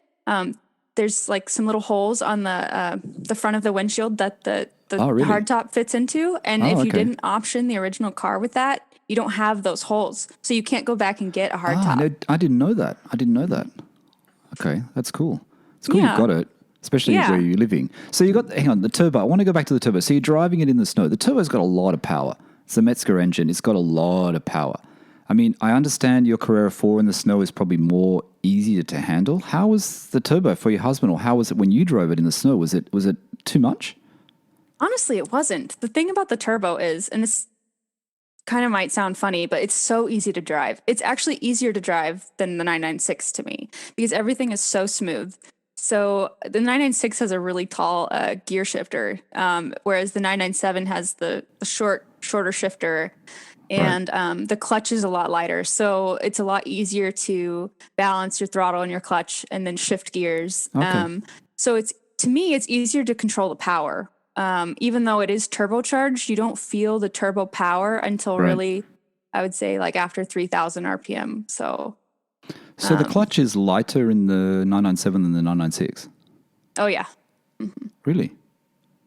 there's like some little holes on the front of the windshield that the hardtop fits into, and if you didn't option the original car with that, you don't have those holes, so you can't go back and get a hardtop. No, I didn't know that. Okay, that's cool. It's cool you've got it. Especially where you're living. So hang on, the turbo. I want to go back to the turbo. So you're driving it in the snow. The turbo's got a lot of power. It's a Metzger engine. It's got a lot of power. I mean, I understand your Carrera 4 in the snow is probably more easier to handle. How was the turbo for your husband, or how was it when you drove it in the snow? Was it too much? Honestly, it wasn't. The thing about the turbo is, and this kind of might sound funny, but it's so easy to drive. It's actually easier to drive than the 996 to me, because everything is so smooth. So the 996 has a really tall gear shifter, whereas the 997 has the shorter shifter, and the clutch is a lot lighter. So it's a lot easier to balance your throttle and your clutch and then shift gears. Okay. So to me, it's easier to control the power. Even though it is turbocharged, you don't feel the turbo power until really, I would say, like after 3,000 RPM. So the clutch is lighter in the 997 than the 996? Oh, yeah. Mm-hmm. Really?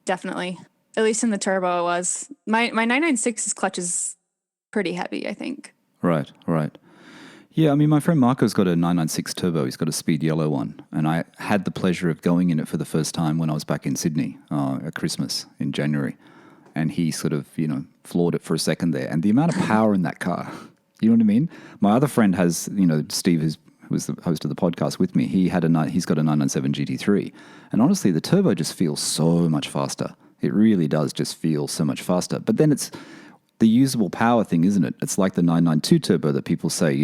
Definitely. At least in the turbo it was. My 996's clutch is pretty heavy, I think. Right. Yeah, I mean, my friend Marco's got a 996 turbo. He's got a speed yellow one. And I had the pleasure of going in it for the first time when I was back in Sydney at Christmas in January. And he sort of, floored it for a second there. And the amount of power in that car... You know what I mean? My other friend has, Steve, who was the host of the podcast with me, he's got a 997 GT3. And honestly, the turbo just feels so much faster. It really does just feel so much faster. But then it's the usable power thing, isn't it? It's like the 992 turbo that people say,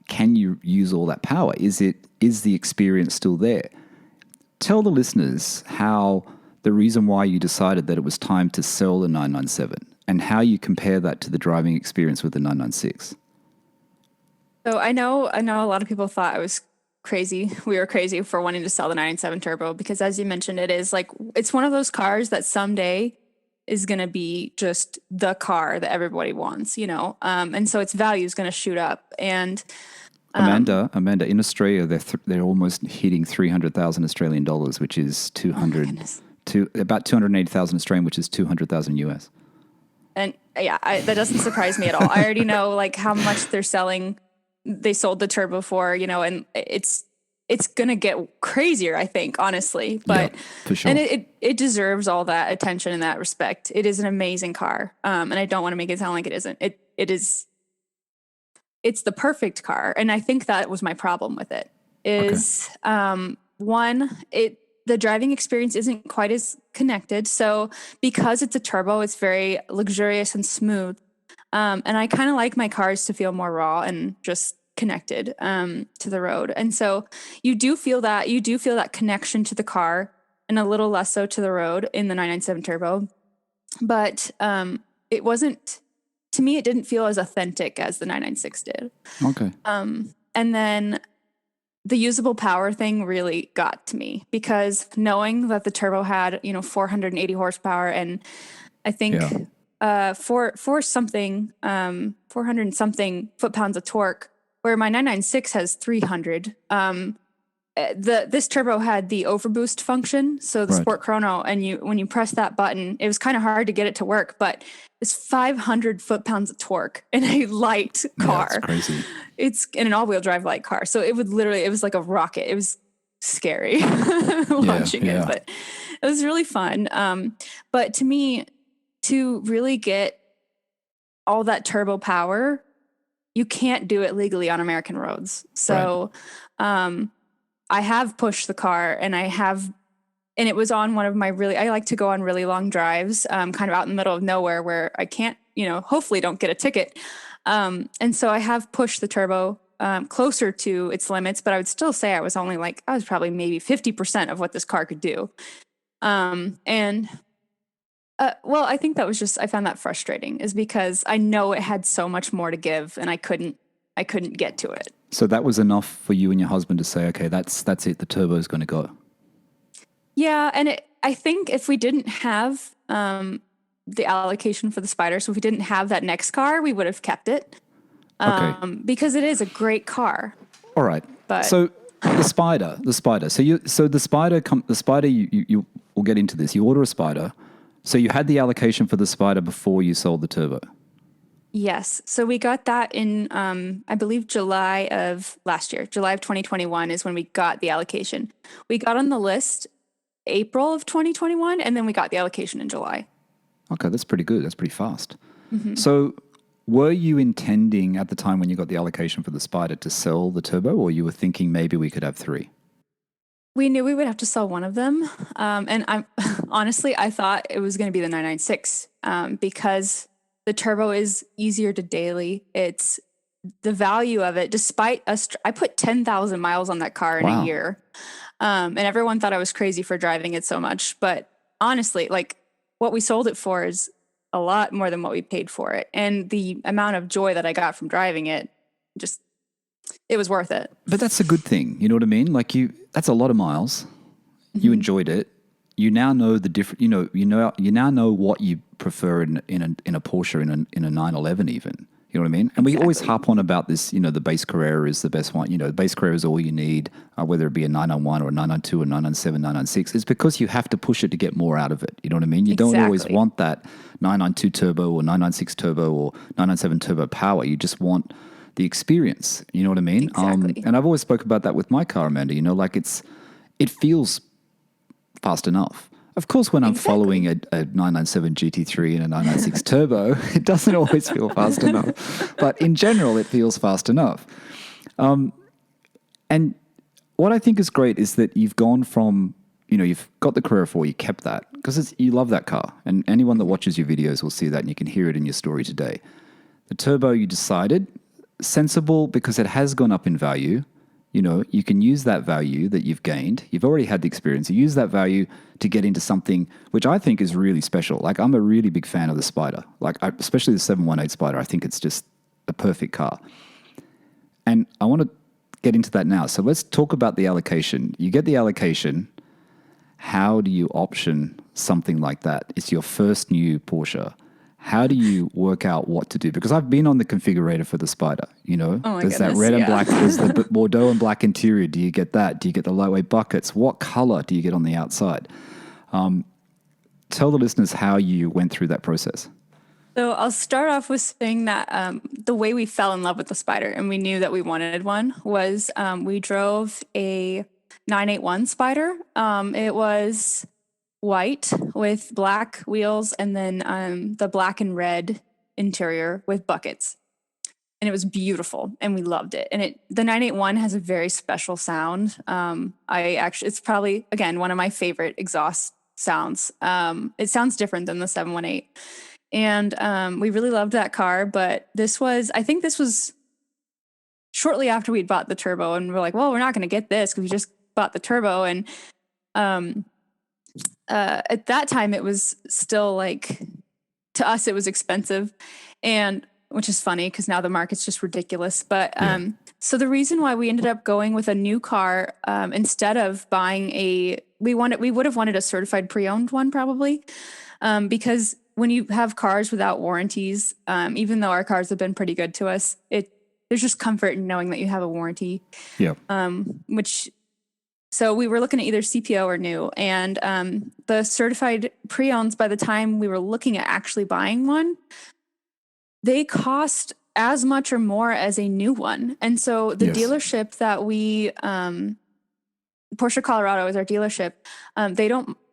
can you use all that power? Is the experience still there? Tell the listeners how the reason why you decided that it was time to sell the 997 and how you compare that to the driving experience with the 996. So I know a lot of people thought I was crazy. We were crazy for wanting to sell the 997 Turbo because, as you mentioned, it is like it's one of those cars that someday is going to be just the car that everybody wants, and so its value is going to shoot up. And Amanda, in Australia, they're almost hitting 300,000 Australian dollars, which is about 280,000 Australian, which is 200,000 US. And yeah, that doesn't surprise me at all. I already know like how much they're selling. They sold the Turbo for, and it's going to get crazier, I think, honestly. But yeah, for sure. And it deserves all that attention in that respect. It is an amazing car. And I don't want to make it sound like it isn't. It's the perfect car. And I think that was my problem with it is, the driving experience isn't quite as connected. So because it's a turbo, it's very luxurious and smooth. And I kind of like my cars to feel more raw and just connected to the road. And so you do feel that connection to the car and a little less so to the road in the 997 Turbo. But it wasn't, to me, it didn't feel as authentic as the 996 did. Okay. And then the usable power thing really got to me because knowing that the Turbo had, 480 horsepower and I think for something, 400 and something foot-pounds of torque, where my 996 has 300. This Turbo had the overboost function, so the Sport Chrono, and when you press that button, it was kind of hard to get it to work, but it's 500 foot-pounds of torque in a light car. That's crazy. It's in an all-wheel drive light car, so it was like a rocket. It was scary watching it, but it was really fun. But to me, to really get all that turbo power, you can't do it legally on American roads. So I have pushed the car and it was on one of my I like to go on really long drives, kind of out in the middle of nowhere where I can't, hopefully don't get a ticket. And so I have pushed the turbo closer to its limits, but I would still say I was probably maybe 50% of what this car could do. I think that was I found that frustrating is because I know it had so much more to give and I couldn't get to it. So that was enough for you and your husband to say, okay, that's it. The turbo is going to go. Yeah. And I think if we didn't have, the allocation for the Spyder, so if we didn't have that next car, we would have kept it. Because it is a great car. All right. But so the Spyder. So the Spyder, you we'll get into this. You order a Spyder. So you had the allocation for the Spyder before you sold the Turbo? Yes. So we got that in, I believe, July of last year. July of 2021 is when we got the allocation. We got on the list April of 2021, and then we got the allocation in July. Okay, that's pretty good. That's pretty fast. Mm-hmm. So were you intending at the time when you got the allocation for the Spyder to sell the Turbo, or you were thinking maybe we could have three? We knew we would have to sell one of them. And I thought it was going to be the 996 because the Turbo is easier to daily. It's the value of it, despite I put 10,000 miles on that car in a year. And everyone thought I was crazy for driving it so much. But honestly, like what we sold it for is a lot more than what we paid for it. And the amount of joy that I got from driving it, it was worth it. But that's a good thing. You know what I mean? Like that's a lot of miles. Mm-hmm. You enjoyed it. You now know the different, you now know what you prefer in a Porsche, in a 911 even. You know what I mean? And we always harp on about this, the base Carrera is the best one. The base Carrera is all you need, whether it be a 991 or a 992 or 997, 996. It's because you have to push it to get more out of it. You know what I mean? You don't always want that 992 turbo or 996 turbo or 997 turbo power. You just want the experience. You know what I mean? Exactly. And I've always spoke about that with my car, Amanda. It feels fast enough. Of course, when I'm following a 997 GT3 and a 996 turbo, it doesn't always feel fast enough. But in general, it feels fast enough. And what I think is great is that you've gone from, you've got the Carrera 4, you kept that, because you love that car. And anyone that watches your videos will see that, and you can hear it in your story today. The turbo, you decided, sensible because it has gone up in value. You can use that value that you've gained. You've already had the experience. You use that value to get into something which I think is really special. Like, I'm a really big fan of the Spyder. Like, especially the 718 Spyder. I think it's just a perfect car. And I want to get into that now. So let's talk about the allocation. You get the allocation. How do you option something like that? It's your first new Porsche. How do you work out what to do? Because I've been on the configurator for the Spyder, there's that red and black, there's the Bordeaux and black interior. Do you get that? Do you get the lightweight buckets? What color do you get on the outside? Tell the listeners how you went through that process. So I'll start off with saying that the way we fell in love with the Spyder and we knew that we wanted one was we drove a 981 Spyder. It was white with black wheels and then the black and red interior with buckets. And it was beautiful and we loved it. And the 981 has a very special sound. It's probably, again, one of my favorite exhaust sounds. It sounds different than the 718. And we really loved that car, but I think this was shortly after we'd bought the turbo and we're like, well, we're not going to get this because we just bought the turbo. And at that time it was still like, to us, it was expensive, and which is funny because now the market's just ridiculous. But so the reason why we ended up going with a new car instead of buying we would have wanted a certified pre-owned one probably, because when you have cars without warranties, even though our cars have been pretty good to us, there's just comfort in knowing that you have a warranty. Yeah. So we were looking at either CPO or new, and the certified pre-owns, by the time we were looking at actually buying one, they cost as much or more as a new one. And so the dealership that Porsche Colorado is our dealership.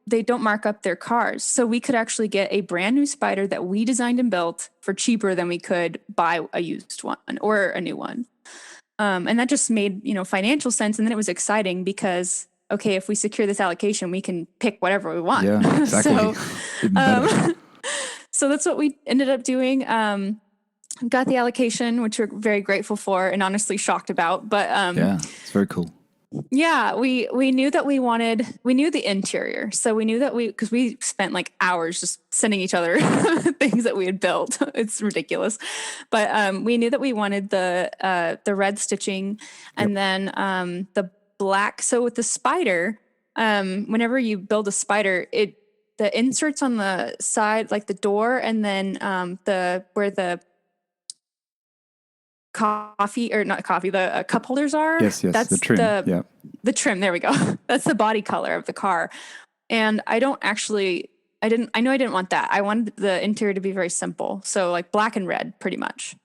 They don't mark up their cars. So we could actually get a brand new Spyder that we designed and built for cheaper than we could buy a used one or a new one. And that just made, financial sense. And then it was exciting because, okay, if we secure this allocation, we can pick whatever we want. Yeah, exactly. So that's what we ended up doing. Got the allocation, which we're very grateful for and honestly shocked about. But yeah, it's very cool. Yeah, we knew that we knew the interior. So we knew that because we spent like hours just sending each other things that we had built. It's ridiculous. But we knew that we wanted the red stitching and then the black. So with the Spyder, whenever you build a Spyder, the inserts on the side, like the door, and then where the the cup holders are. Yes, that's the trim. The trim, there we go. That's the body color of the car. And I know I didn't want that. I wanted the interior to be very simple. So like black and red pretty much.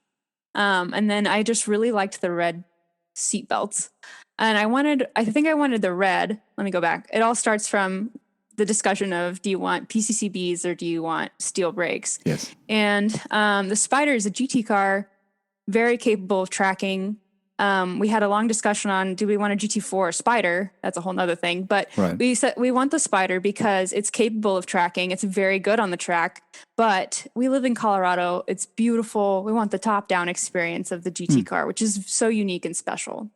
And then I just really liked the red seat belts. And I think I wanted the red. Let me go back. It all starts from the discussion of, do you want PCCBs or do you want steel brakes? Yes. And the Spyder is a GT car, very capable of tracking. We had a long discussion on, do we want a GT4 or Spyder? That's a whole nother thing. But we said we want the Spyder because it's capable of tracking. It's very good on the track. But we live in Colorado. It's beautiful. We want the top-down experience of the GT car, which is so unique and special.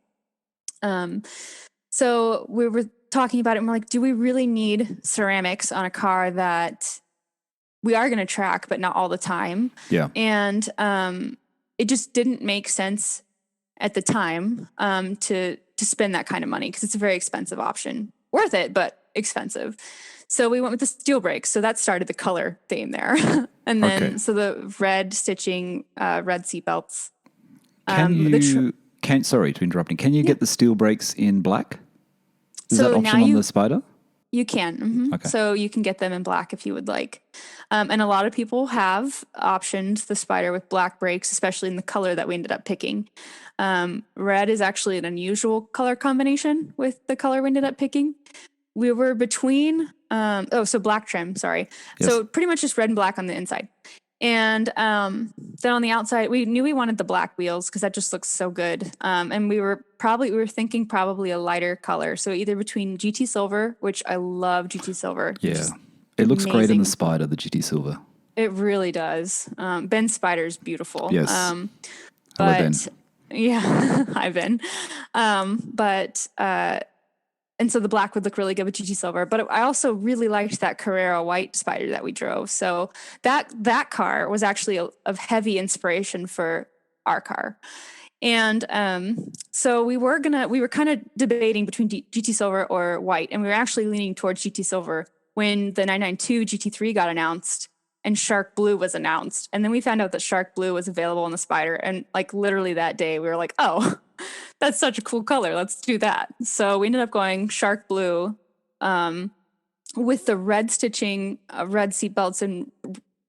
So we were talking about it, and we're like, do we really need ceramics on a car that we are going to track, but not all the time? Yeah. And it just didn't make sense at the time to spend that kind of money because it's a very expensive option. Worth it, but expensive. So we went with the steel brakes. So that started the color theme there. And then so the red stitching, red seat belts. Sorry to interrupt. Can you get the steel brakes in black? Is that option on the Spyder? You can. Mm-hmm. Okay. So you can get them in black if you would like. And a lot of people have optioned the Spyder with black brakes, especially in the color that we ended up picking. Red is actually an unusual color combination with the color we ended up picking. We were between, so black trim, sorry. Yes. So pretty much just red and black on the inside. And then on the outside, we knew we wanted the black wheels because that just looks so good. And we were thinking probably a lighter color. So either between GT Silver, which I love GT Silver. Yeah. It looks great in the Spyder, the GT Silver. It really does. Ben Spyder's beautiful. Yes. Hello, Ben. Yeah, hi, Ben. And so the black would look really good with GT Silver. But I also really liked that Carrera white Spyder that we drove. So that car was actually of heavy inspiration for our car. And so we were kind of debating between GT Silver or white, and we were actually leaning towards GT Silver when the 992 GT3 got announced and Shark Blue was announced. And then we found out that Shark Blue was available in the Spyder, and like literally that day we were like, oh, that's such a cool color, let's do that. So we ended up going Shark Blue with the red stitching, red seatbelts, and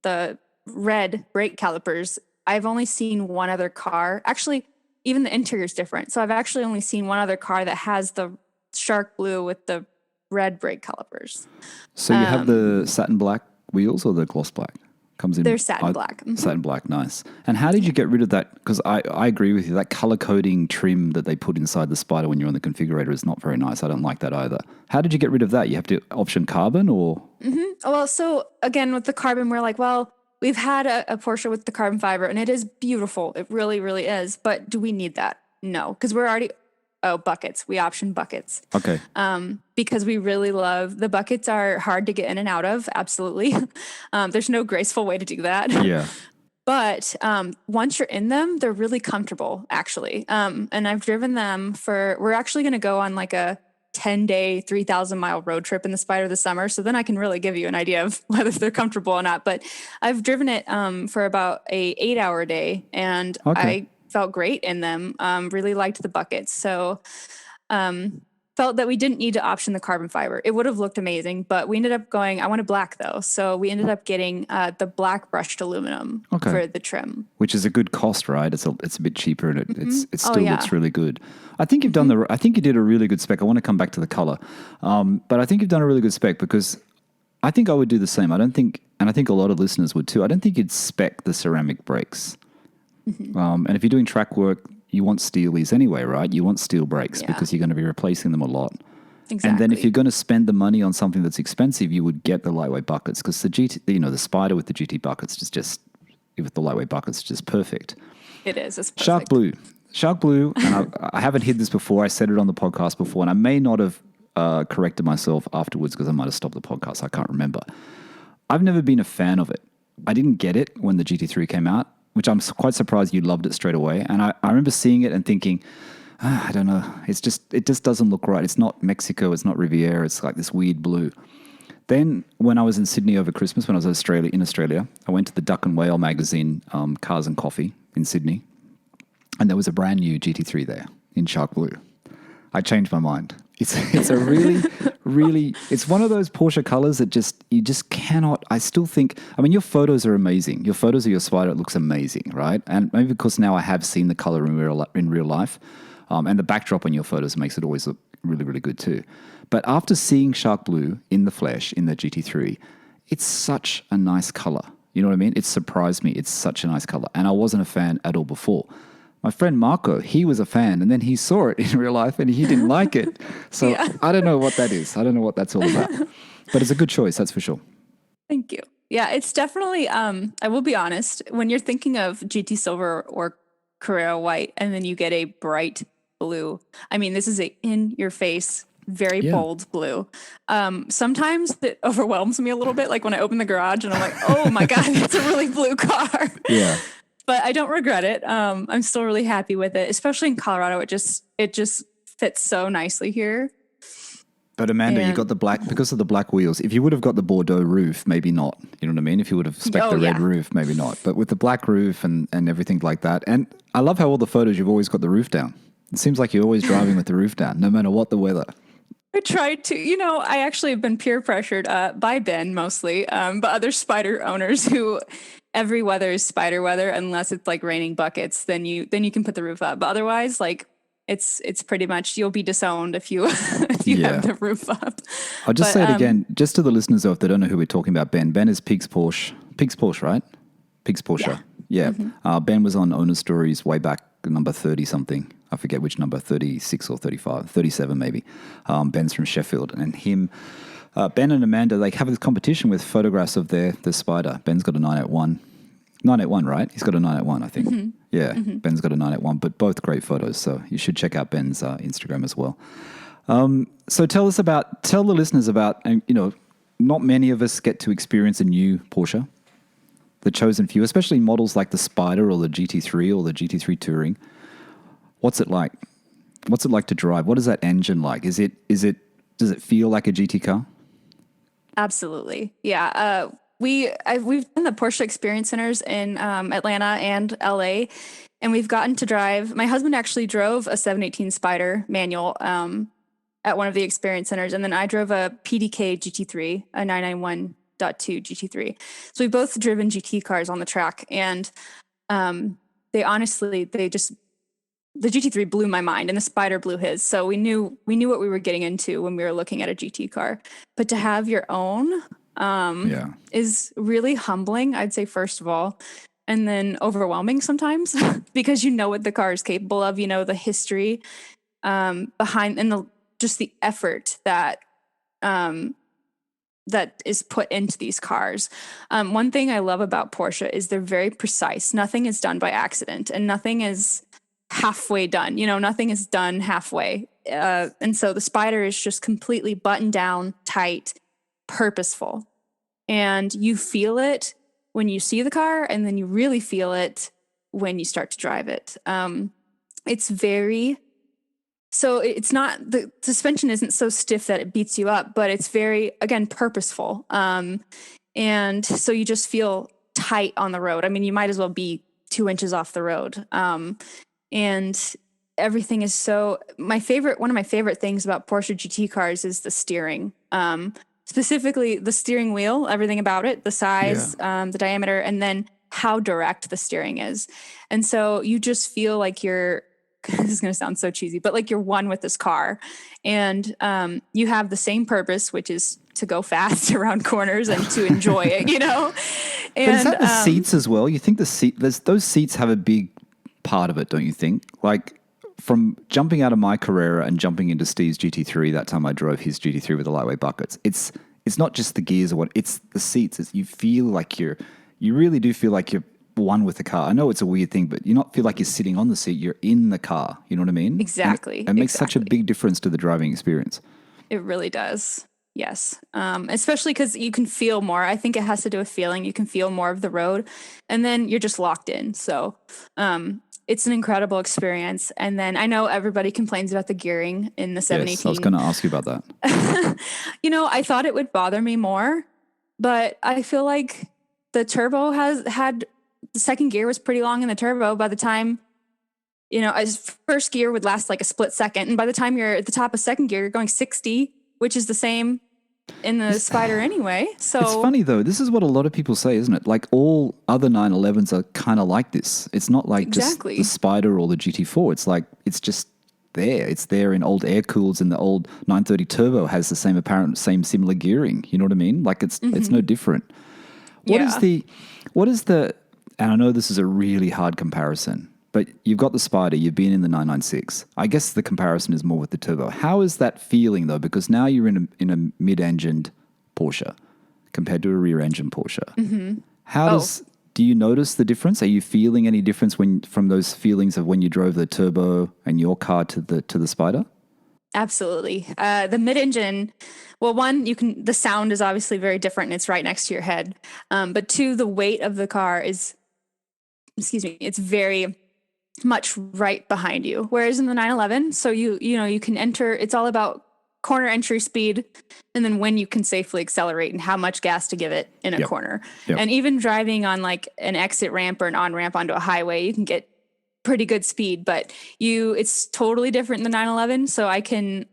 the red brake calipers. I've only seen one other car. Actually, even the interior is different. So I've actually only seen one other car that has the Shark Blue with the red brake calipers. So you have the satin black wheels or the gloss black? Comes in. They're satin black. Mm-hmm. Satin black, nice. And how did you get rid of that? Because I agree with you. That color coding trim that they put inside the Spyder when you're on the configurator is not very nice. I don't like that either. How did you get rid of that? You have to option carbon or? Mm-hmm. Well, so again, with the carbon, we're like, well, we've had a Porsche with the carbon fiber, and it is beautiful. It really, really is. But do we need that? No, because we're already, buckets. We option buckets. Okay. Because we really love, the buckets are hard to get in and out of. Absolutely. There's no graceful way to do that. Yeah. But once you're in them, they're really comfortable, actually. And I've driven them we're actually going to go on like a 10-day, 3,000-mile road trip in the Spyder this summer. So then I can really give you an idea of whether they're comfortable or not. But I've driven it for about a 8-hour day, and I felt great in them. Really liked the buckets. So felt that we didn't need to option the carbon fiber. It would have looked amazing, but we ended up going, I wanted black though. So we ended up getting the black brushed aluminum for the trim. Which is a good cost, right? It's a bit cheaper, and it still looks really good. I think you've done I think you did a really good spec. I want to come back to the color. But I think you've done a really good spec, because I think I would do the same. I think a lot of listeners would too. I don't think you'd spec the ceramic brakes. And if you're doing track work, you want steelies anyway, right? You want steel brakes because you're going to be replacing them a lot. Exactly. And then if you're going to spend the money on something that's expensive, you would get the lightweight buckets, because the Spyder with the GT buckets is just with the lightweight buckets, just perfect. It is. It's perfect. Shark Blue. And I haven't hid this before. I said it on the podcast before, and I may not have corrected myself afterwards because I might have stopped the podcast. I can't remember. I've never been a fan of it. I didn't get it when the GT3 came out, which I'm quite surprised you loved it straight away. And I remember seeing it and thinking, I don't know, it just doesn't look right. It's not Mexico, it's not Riviera, it's like this weird blue. Then when I was in Sydney over Christmas, when I was in Australia, I went to the Duck and Whale magazine, Cars and Coffee in Sydney, and there was a brand new GT3 there in Shark Blue. I changed my mind. It's a really, really, it's one of those Porsche colors that you just cannot, I still think, I mean, your photos are amazing. Your photos of your Spyder, it looks amazing, right? And maybe because now I have seen the color in real life, and the backdrop on your photos makes it always look really, really good too. But after seeing Shark Blue in the flesh in the GT3, it's such a nice color. You know what I mean? It surprised me. It's such a nice color. And I wasn't a fan at all before. My friend Marco, he was a fan, and then he saw it in real life and he didn't like it. So I don't know what that is. I don't know what that's all about. But it's a good choice, that's for sure. Thank you. Yeah, it's definitely, I will be honest, when you're thinking of GT Silver or Carrera White, and then you get a bright blue, I mean, this is a in-your-face, very bold blue. Sometimes it overwhelms me a little bit, like when I open the garage and I'm like, oh my God, that's a really blue car. Yeah. But I don't regret it. I'm still really happy with it, especially in Colorado. It just fits so nicely here. But Amanda, you got the black, because of the black wheels. If you would have got the Bordeaux roof, maybe not. You know what I mean? If you would have spec'd the red roof, maybe not. But with the black roof and everything like that. And I love how all the photos, you've always got the roof down. It seems like you're always driving with the roof down, no matter what the weather. I tried to, I actually have been peer pressured by Ben mostly, but other Spyder owners who every weather is Spyder weather, unless it's like raining buckets, then you can put the roof up. But otherwise, like it's pretty much, you'll be disowned if you have the roof up. I'll just say it again, just to the listeners though, if they don't know who we're talking about. Ben is Pig's Porsche, right? Pig's Porsche. Yeah. Mm-hmm. Ben was on Owner Stories way back, number 30 something. I forget which number, 36 or 35, 37 maybe. Ben's from Sheffield, and him, Ben and Amanda, they have this competition with photographs of their Spyder. Ben's got a 981, right? He's got a 981, I think. Mm-hmm. Yeah, mm-hmm. Ben's got a 981, but both great photos. So you should check out Ben's Instagram as well. So tell the listeners about, not many of us get to experience a new Porsche. the chosen few, especially models like the Spyder or the GT3 or the GT3 Touring. What's it like? What's it like to drive? What is that engine like? Does it feel like a GT car? Absolutely. Yeah. We've done the Porsche Experience Centers in Atlanta and LA, and we've gotten to drive. My husband actually drove a 718 Spyder manual at one of the Experience Centers, and then I drove a PDK GT3, a 991.2 GT3. So we've both driven GT cars on the track, and the GT3 blew my mind and the Spyder blew his. So we knew what we were getting into when we were looking at a GT car. But to have your own is really humbling, I'd say, first of all, and then overwhelming sometimes because you know what the car is capable of, you know, the history behind and just the effort that is put into these cars. One thing I love about Porsche is they're very precise. Nothing is done by accident and nothing is halfway done. You know, nothing is done halfway. And so the Spyder is just completely buttoned down, tight, purposeful. And you feel it when you see the car, and then you really feel it when you start to drive it. It's not, the suspension isn't so stiff that it beats you up, but it's very, again, purposeful. And so you just feel tight on the road. I mean, you might as well be 2 inches off the road. And everything is one of my favorite things about Porsche GT cars is the steering. Specifically the steering wheel, everything about it, the size, the diameter, and then how direct the steering is. And so you just feel like this is going to sound so cheesy, but like you're one with this car, and you have the same purpose, which is to go fast around corners and to enjoy it, you know? And, but is that the seats as well? You think those seats have a big part of it, don't you think? Like from jumping out of my Carrera and jumping into Steve's GT3, that time I drove his GT3 with the lightweight buckets, it's not just the gears or what, it's the seats. You feel like you really do feel like you're one with the car. I know it's a weird thing, but you not feel like you're sitting on the seat, you're in the car. You know what I mean? Exactly. It makes such a big difference to the driving experience. It really does. Yes. Especially because you can feel more. I think it has to do with feeling. You can feel more of the road, and then you're just locked in. So it's an incredible experience. And then I know everybody complains about the gearing in the 718. Yes, I was going to ask you about that. You know, I thought it would bother me more, but I feel like the turbo the second gear was pretty long in the turbo. By the time, you know, as first gear would last like a split second. And by the time you're at the top of second gear, you're going 60, which is the same in the Spyder anyway. So it's funny though. This is what a lot of people say, isn't it? Like all other 911s are kind of like this. It's not like just the Spyder or the GT4. It's like, it's just there. It's there in old air cools, and the old 930 turbo has the same similar gearing. You know what I mean? Like it's no different. What is the, and I know this is a really hard comparison, but you've got the Spyder, you've been in the 996. I guess the comparison is more with the turbo. How is that feeling though? Because now you're in a mid-engined Porsche compared to a rear-engine Porsche. Mm-hmm. Do you notice the difference? Are you feeling any difference from those feelings of when you drove the turbo and your car to the Spyder? Absolutely. The mid-engine, well, one, the sound is obviously very different and it's right next to your head. But two, the weight of the car it's very much right behind you. Whereas in the 911, so you can enter, it's all about corner entry speed and then when you can safely accelerate and how much gas to give it in a corner. Yep. And even driving on like an exit ramp or an on-ramp onto a highway, you can get pretty good speed, but it's totally different in the 911. So I can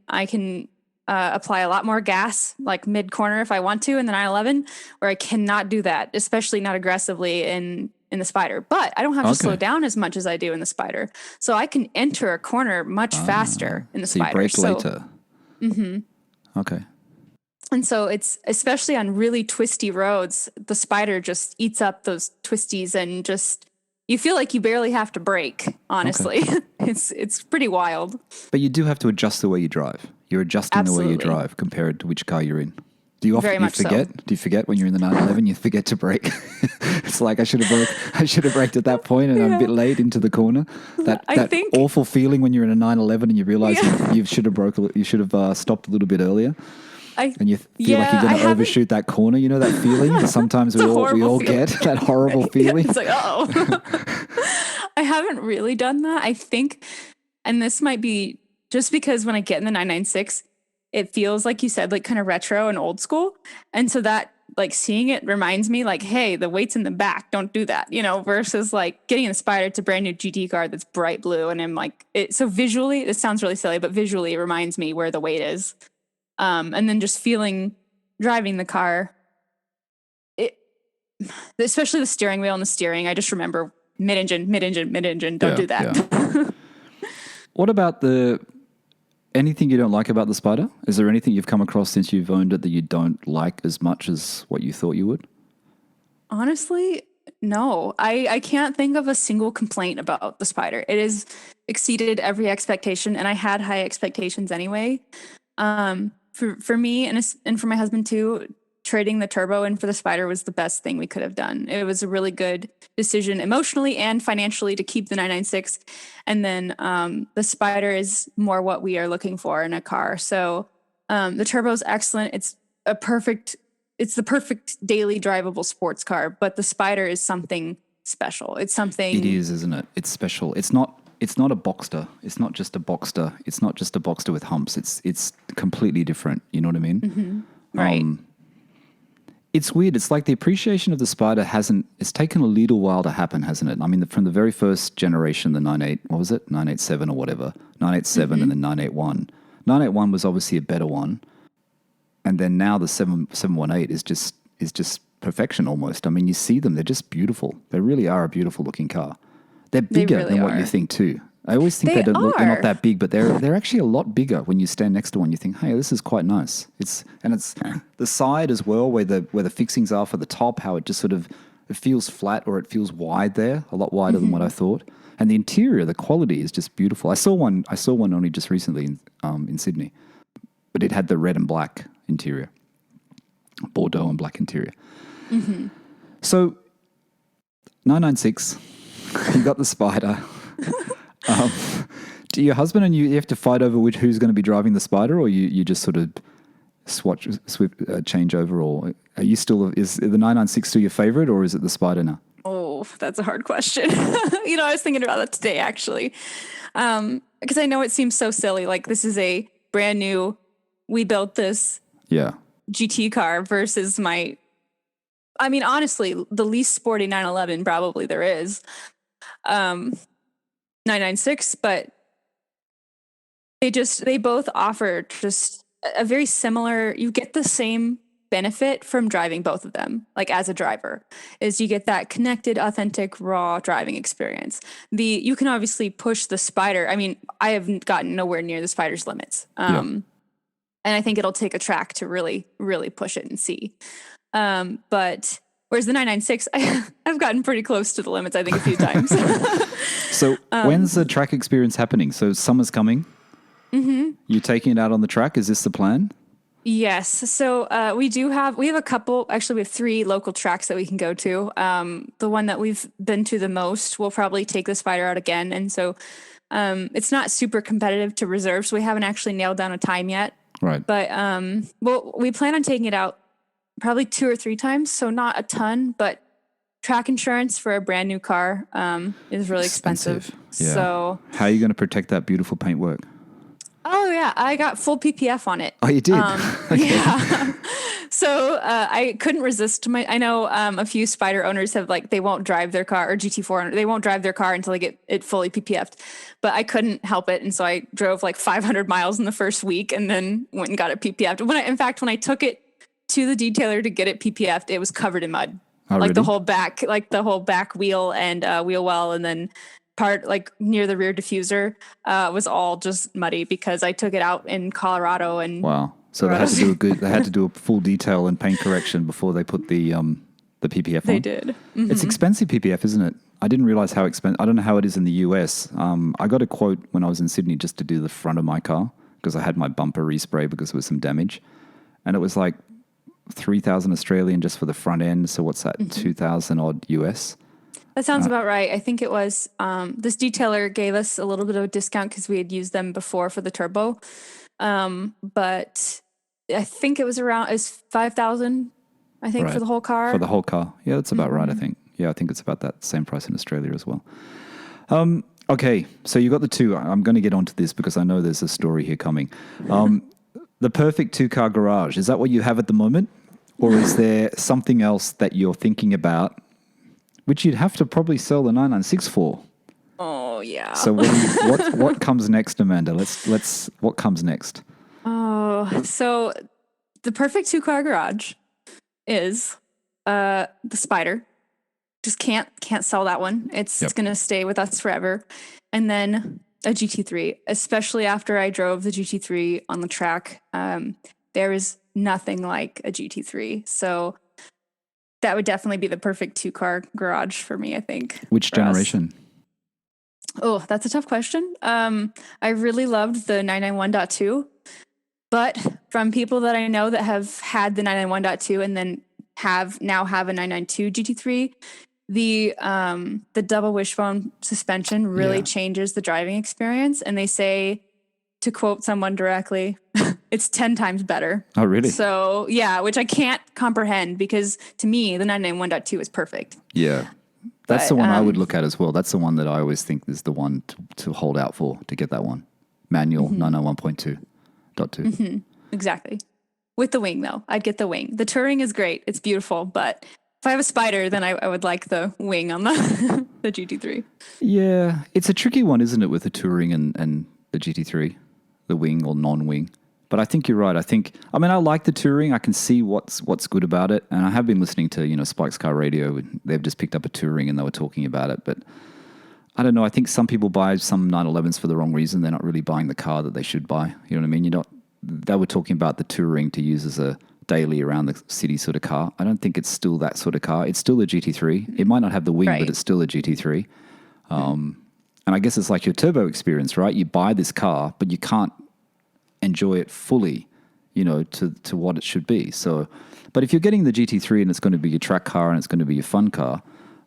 apply a lot more gas like mid corner if I want to in the 911, where I cannot do that, especially not aggressively in the Spyder. But I don't have to slow down as much as I do in the Spyder, so I can enter a corner much faster in the Spyder. You brake later. Mm-hmm. Okay. And so it's, especially on really twisty roads, the Spyder just eats up those twisties and just, you feel like you barely have to brake, honestly. Okay. It's pretty wild. But you do have to adjust the way you drive. You're adjusting the way you drive compared to which car you're in. Do you often forget? So. Do you forget when you're in the 911? You forget to brake. It's like I should have braked at that point, and I'm a bit late into the corner. That awful feeling when you're in a 911 and you realize you should have stopped a little bit earlier. and you feel like you're going to overshoot that corner. You know that feeling? Sometimes we all get that horrible feeling. It's like, oh. I haven't really done that. I think, and this might be just because when I get in the 996, it feels like you said, like kind of retro and old school. And so that like seeing it reminds me like, hey, the weight's in the back. Don't do that, versus like getting in the Spyder. It's a brand new GT car that's bright blue. And I'm like, so visually, this sounds really silly, but visually it reminds me where the weight is. And then just driving the car, especially the steering wheel and the steering, I just remember mid-engine, don't do that. Yeah. What about anything you don't like about the Spyder? Is there anything you've come across since you've owned it that you don't like as much as what you thought you would? Honestly, no. I can't think of a single complaint about the Spyder. It has exceeded every expectation, and I had high expectations anyway. For me and for my husband too, trading the turbo in for the Spyder was the best thing we could have done. It was a really good decision emotionally and financially to keep the 996. And then the Spyder is more what we are looking for in a car. So the turbo is excellent. It's the perfect daily drivable sports car, but the Spyder is something special. It's something. It is, isn't it? It's special. It's not a Boxster. It's not just a Boxster. It's not just a Boxster with humps. It's completely different. You know what I mean? Mm-hmm. Right. It's weird. It's like the appreciation of the Spyder it's taken a little while to happen, hasn't it? I mean, from the very first generation, the 987 or whatever, 987 and then 981. 981 was obviously a better one. And then now the 718 is just perfection almost. I mean, you see them, they're just beautiful. They really are a beautiful looking car. They're bigger than what you think too. I always think they're not that big, but they're actually a lot bigger when you stand next to one. You think, hey, this is quite nice. It's the side as well, where the fixings are for the top, how it just sort of it feels flat or it feels wide there, a lot wider than what I thought. And the interior, the quality is just beautiful. I saw one only just recently in Sydney, but it had the red and black interior, Bordeaux and black interior. Mm-hmm. So 996, you got the Spyder. Do your husband and you have to fight over who's going to be driving the Spyder, or you just sort of change over, or are you still, is the 996 still your favorite, or is it the Spyder now? Oh, that's a hard question. I was thinking about that today actually, because I know it seems so silly. Like this is a brand new, we built this GT car versus honestly, the least sporty 911 probably there is. 996, but they both offer just a very similar, you get the same benefit from driving both of them. Like as a driver is you get that connected, authentic, raw driving experience. You can obviously push the Spyder. I mean, I have gotten nowhere near the Spyder's limits. And I think it'll take a track to really, really push it and see. But whereas the 996, I've gotten pretty close to the limits, I think, a few times. So when's the track experience happening? So summer's coming. Mm-hmm. You're taking it out on the track. Is this the plan? Yes. So we have a couple, actually we have 3 local tracks that we can go to. The one that we've been to the most, we'll probably take the Spyder out again. And so it's not super competitive to reserve. So we haven't actually nailed down a time yet. Right. But we plan on taking it out probably 2 or 3 times. So not a ton, but track insurance for a brand new car is really expensive. Yeah. So how are you going to protect that beautiful paintwork? Oh yeah, I got full PPF on it. Oh, you did? Okay. Yeah. So I couldn't resist I know a few Spyder owners have they won't drive their car, or GT4, they won't drive their car until they get it fully PPF'd. But I couldn't help it, and so I drove 500 miles in the first week, and then went and got it PPF'd. When I took it to the detailer to get it PPF'd, it was covered in mud. Oh, really? The whole back wheel and wheel well, and then part near the rear diffuser was all just muddy because I took it out in Colorado. And wow. So they had to do a full detail and paint correction before they put the PPF on. They did. Mm-hmm. It's expensive PPF, isn't it? I didn't realize how expensive. I don't know how it is in the US. I got a quote when I was in Sydney just to do the front of my car because I had my bumper respray because there was some damage, and it was 3,000 Australian just for the front end. So what's that? 2,000 odd US. That sounds about right. I think it was this detailer gave us a little bit of a discount because we had used them before for the turbo. But I think it was 5,000. I think Right. for the whole car. For the whole car. Yeah, that's about right, I think. Yeah, I think it's about that same price in Australia as well. Okay, so you got the two. I'm going to get onto this because I know there's a story here coming. The perfect two-car garage, is that what you have at the moment? Or is there something else that you're thinking about, which you'd have to probably sell the 996 for? Oh, yeah. So what comes next, Amanda? Let's what comes next? Oh, so the perfect two-car garage is the Spyder. Just can't sell that one. It's going to stay with us forever. And then a GT3, especially after I drove the GT3 on the track. There is nothing like a GT3. So that would definitely be the perfect two-car garage for me, I think. Which generation? Oh, that's a tough question. I really loved the 991.2, but from people that I know that have had the 991.2 and then now have a 992 GT3, the double wishbone suspension really changes the driving experience. And they say, to quote someone directly, it's 10 times better. Oh, really? So yeah, which I can't comprehend because to me, the 991.2 is perfect. Yeah. That's the one I would look at as well. That's the one that I always think is the one to hold out for, to get that one. Manual 901.2.2. Exactly. With the wing, though. I'd get the wing. The Touring is great. It's beautiful. But if I have a Spyder, then I would like the wing on the the GT3. Yeah. It's a tricky one, isn't it, with the Touring and the GT3, the wing or non-wing. But I think you're right. I like the Touring. I can see what's good about it. And I have been listening to, Spike's Car Radio. They've just picked up a Touring and they were talking about it. But I don't know. I think some people buy some 911s for the wrong reason. They're not really buying the car that they should buy. You know what I mean? They were talking about the Touring to use as a daily around the city sort of car. I don't think it's still that sort of car. It's still a GT3. It might not have the wing, but it's still a GT3. And I guess it's like your turbo experience, right? You buy this car, but you can't enjoy it fully, to what it should be. So, but if you're getting the GT3 and it's going to be your track car and it's going to be your fun car,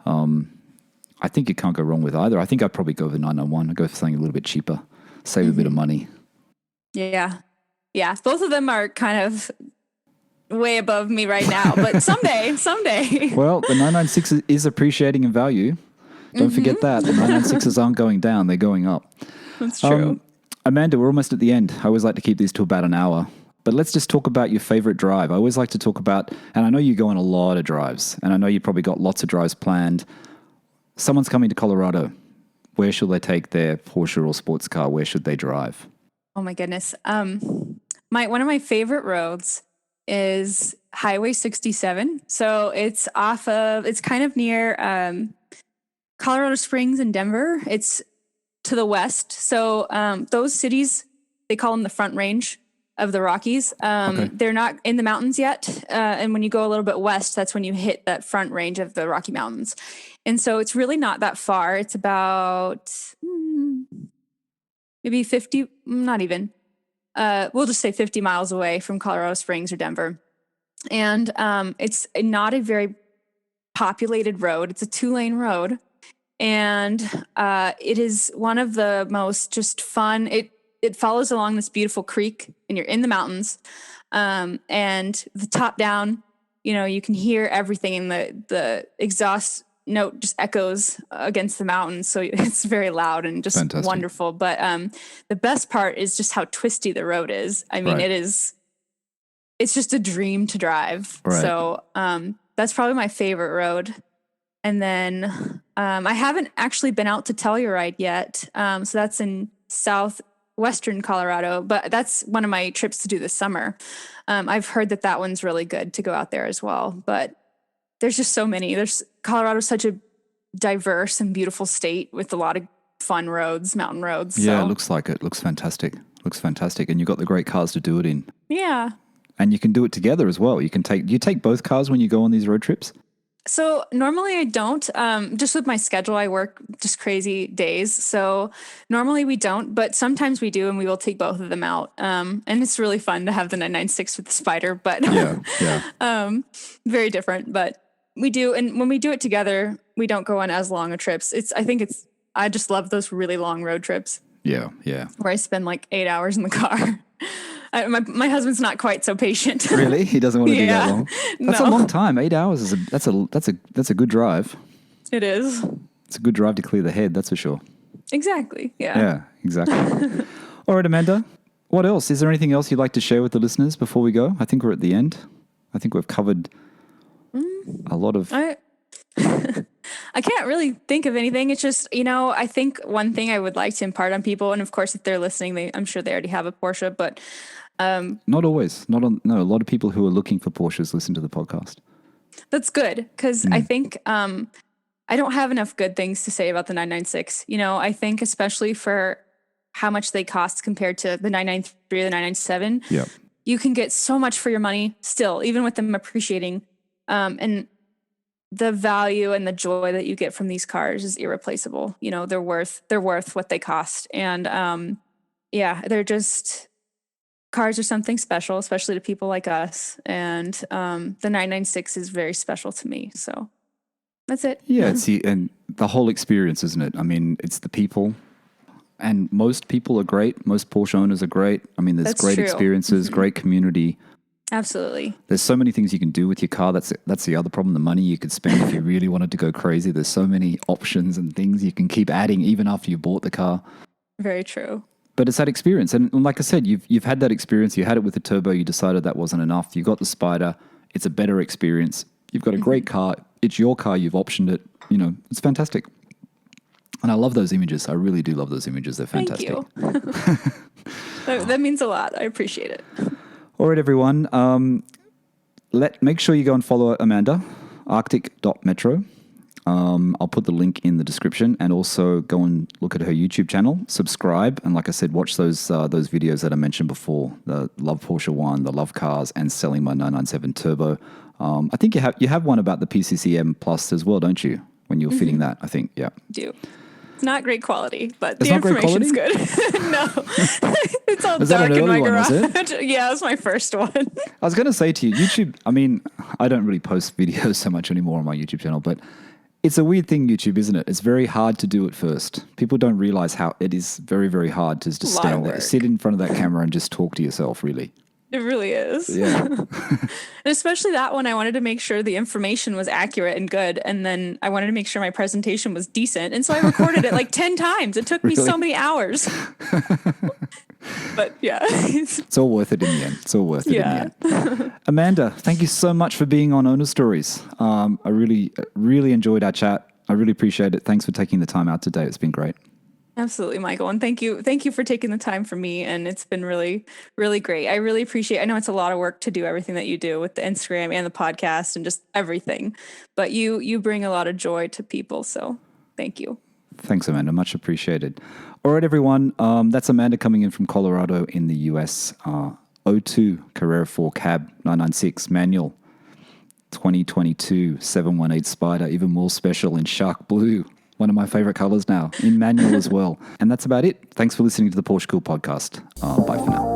I think you can't go wrong with either. I think I'd probably go with 991. I'd go for something a little bit cheaper, save a bit of money. Yeah. Yeah. Both of them are kind of way above me right now, but someday. Well, the 996 is appreciating in value. Don't forget that. The 996s aren't going down. They're going up. That's true. Amanda, we're almost at the end. I always like to keep these to about an hour. But let's just talk about your favorite drive. I always like to talk about, and I know you go on a lot of drives, and I know you probably got lots of drives planned. Someone's coming to Colorado. Where should they take their Porsche or sports car? Where should they drive? Oh my goodness. One of my favorite roads is Highway 67. So it's kind of near Colorado Springs and Denver. It's to the west. So those cities, they call them the Front Range of the Rockies. They're not in the mountains yet. And when you go a little bit west, that's when you hit that Front Range of the Rocky Mountains. And so it's really not that far. It's about maybe 50, not even. We'll just say 50 miles away from Colorado Springs or Denver. And it's not a very populated road. It's a 2-lane road. And it is one of the most just fun. It follows along this beautiful creek, and you're in the mountains. And the top down, you can hear everything, and the exhaust note just echoes against the mountains. So it's very loud and just Fantastic. Wonderful. But the best part is just how twisty the road is. I mean, it's just a dream to drive. Right. So that's probably my favorite road. And then I haven't actually been out to Telluride yet. So that's in southwestern Colorado, but that's one of my trips to do this summer. I've heard that one's really good to go out there as well. But there's just so many. Colorado's such a diverse and beautiful state with a lot of fun roads, mountain roads. Yeah, it looks like it. Looks fantastic. And you've got the great cars to do it in. Yeah. And you can do it together as well. Do you take both cars when you go on these road trips? So normally I don't, just with my schedule, I work just crazy days. So normally we don't, but sometimes we do, and we will take both of them out. And it's really fun to have the 996 with the Spyder, but very different, but we do. And when we do it together, we don't go on as long of trips. I just love those really long road trips. Yeah. Yeah. Where I spend like 8 hours in the car. My husband's not quite so patient. Really? He doesn't want to do that long? That's a No. long time. 8 hours that's a good drive. It is. It's a good drive to clear the head, that's for sure. Exactly. Yeah. Yeah, exactly. All right, Amanda, what else? Is there anything else you'd like to share with the listeners before we go? I think we're at the end. I think we've covered a lot of... I can't really think of anything. It's just, I think one thing I would like to impart on people, and of course, if they're listening, I'm sure they already have a Porsche, but... Not always. No, a lot of people who are looking for Porsches listen to the podcast. That's good, because I think I don't have enough good things to say about the 996. I think especially for how much they cost compared to the 993 or the 997, you can get so much for your money still, even with them appreciating. And the value and the joy that you get from these cars is irreplaceable. They're worth what they cost. And they're just... Cars are something special, especially to people like us. And the 996 is very special to me. So that's it. Yeah, it's the whole experience, isn't it? I mean, it's the people. And most people are great. Most Porsche owners are great. I mean, there's great experiences, great community. Absolutely. There's so many things you can do with your car. That's the other problem. The money you could spend if you really wanted to go crazy. There's so many options and things you can keep adding even after you bought the car. Very true. But it's that experience. And like I said, you've had that experience. You had it with the turbo. You decided that wasn't enough. You got the Spyder. It's a better experience. You've got a great car. It's your car. You've optioned it. It's fantastic. And I love those images. I really do love those images. They're fantastic. Thank you. That means a lot. I appreciate it. All right, everyone. Make sure you go and follow Amanda, arctic.metro. I'll put the link in the description, and also go and look at her YouTube channel, subscribe, and like I said, watch those videos that I mentioned before, the Love Porsche one, the Love Cars, and Selling My 997 Turbo. I think you have one about the PCCM Plus as well, don't you? When you were fitting that, I think, yeah. Do. It's not great quality, but It's the not great information's quality? Good. No. It's all Was that dark an in my early one, was garage. Yeah, it was my first one. I was going to say to you, YouTube, I mean, I don't really post videos so much anymore on my YouTube channel, but it's a weird thing, YouTube, isn't it? It's very hard to do at first. People don't realize how it is very, very hard to just stand there, sit in front of that camera and just talk to yourself, really. It really is. Yeah. And especially that one, I wanted to make sure the information was accurate and good. And then I wanted to make sure my presentation was decent. And so I recorded it like 10 times. It took me so many hours. But yeah. It's all worth it in the end. It's all worth it in the end. Amanda, thank you so much for being on Owner Stories. I really, really enjoyed our chat. I really appreciate it. Thanks for taking the time out today. It's been great. Absolutely, Michael. And thank you for taking the time for me. And it's been really, really great. I really appreciate, I know it's a lot of work to do everything that you do with the Instagram and the podcast and just everything, but you bring a lot of joy to people. So thank you. Thanks, Amanda. Much appreciated. All right, everyone. That's Amanda coming in from Colorado in the US. 02 Carrera 4 Cab 996 manual 2022 718 Spyder, even more special in shark blue. One of my favorite colors now, in manual as well. And that's about it. Thanks for listening to the PorscheCooled Podcast. Bye for now.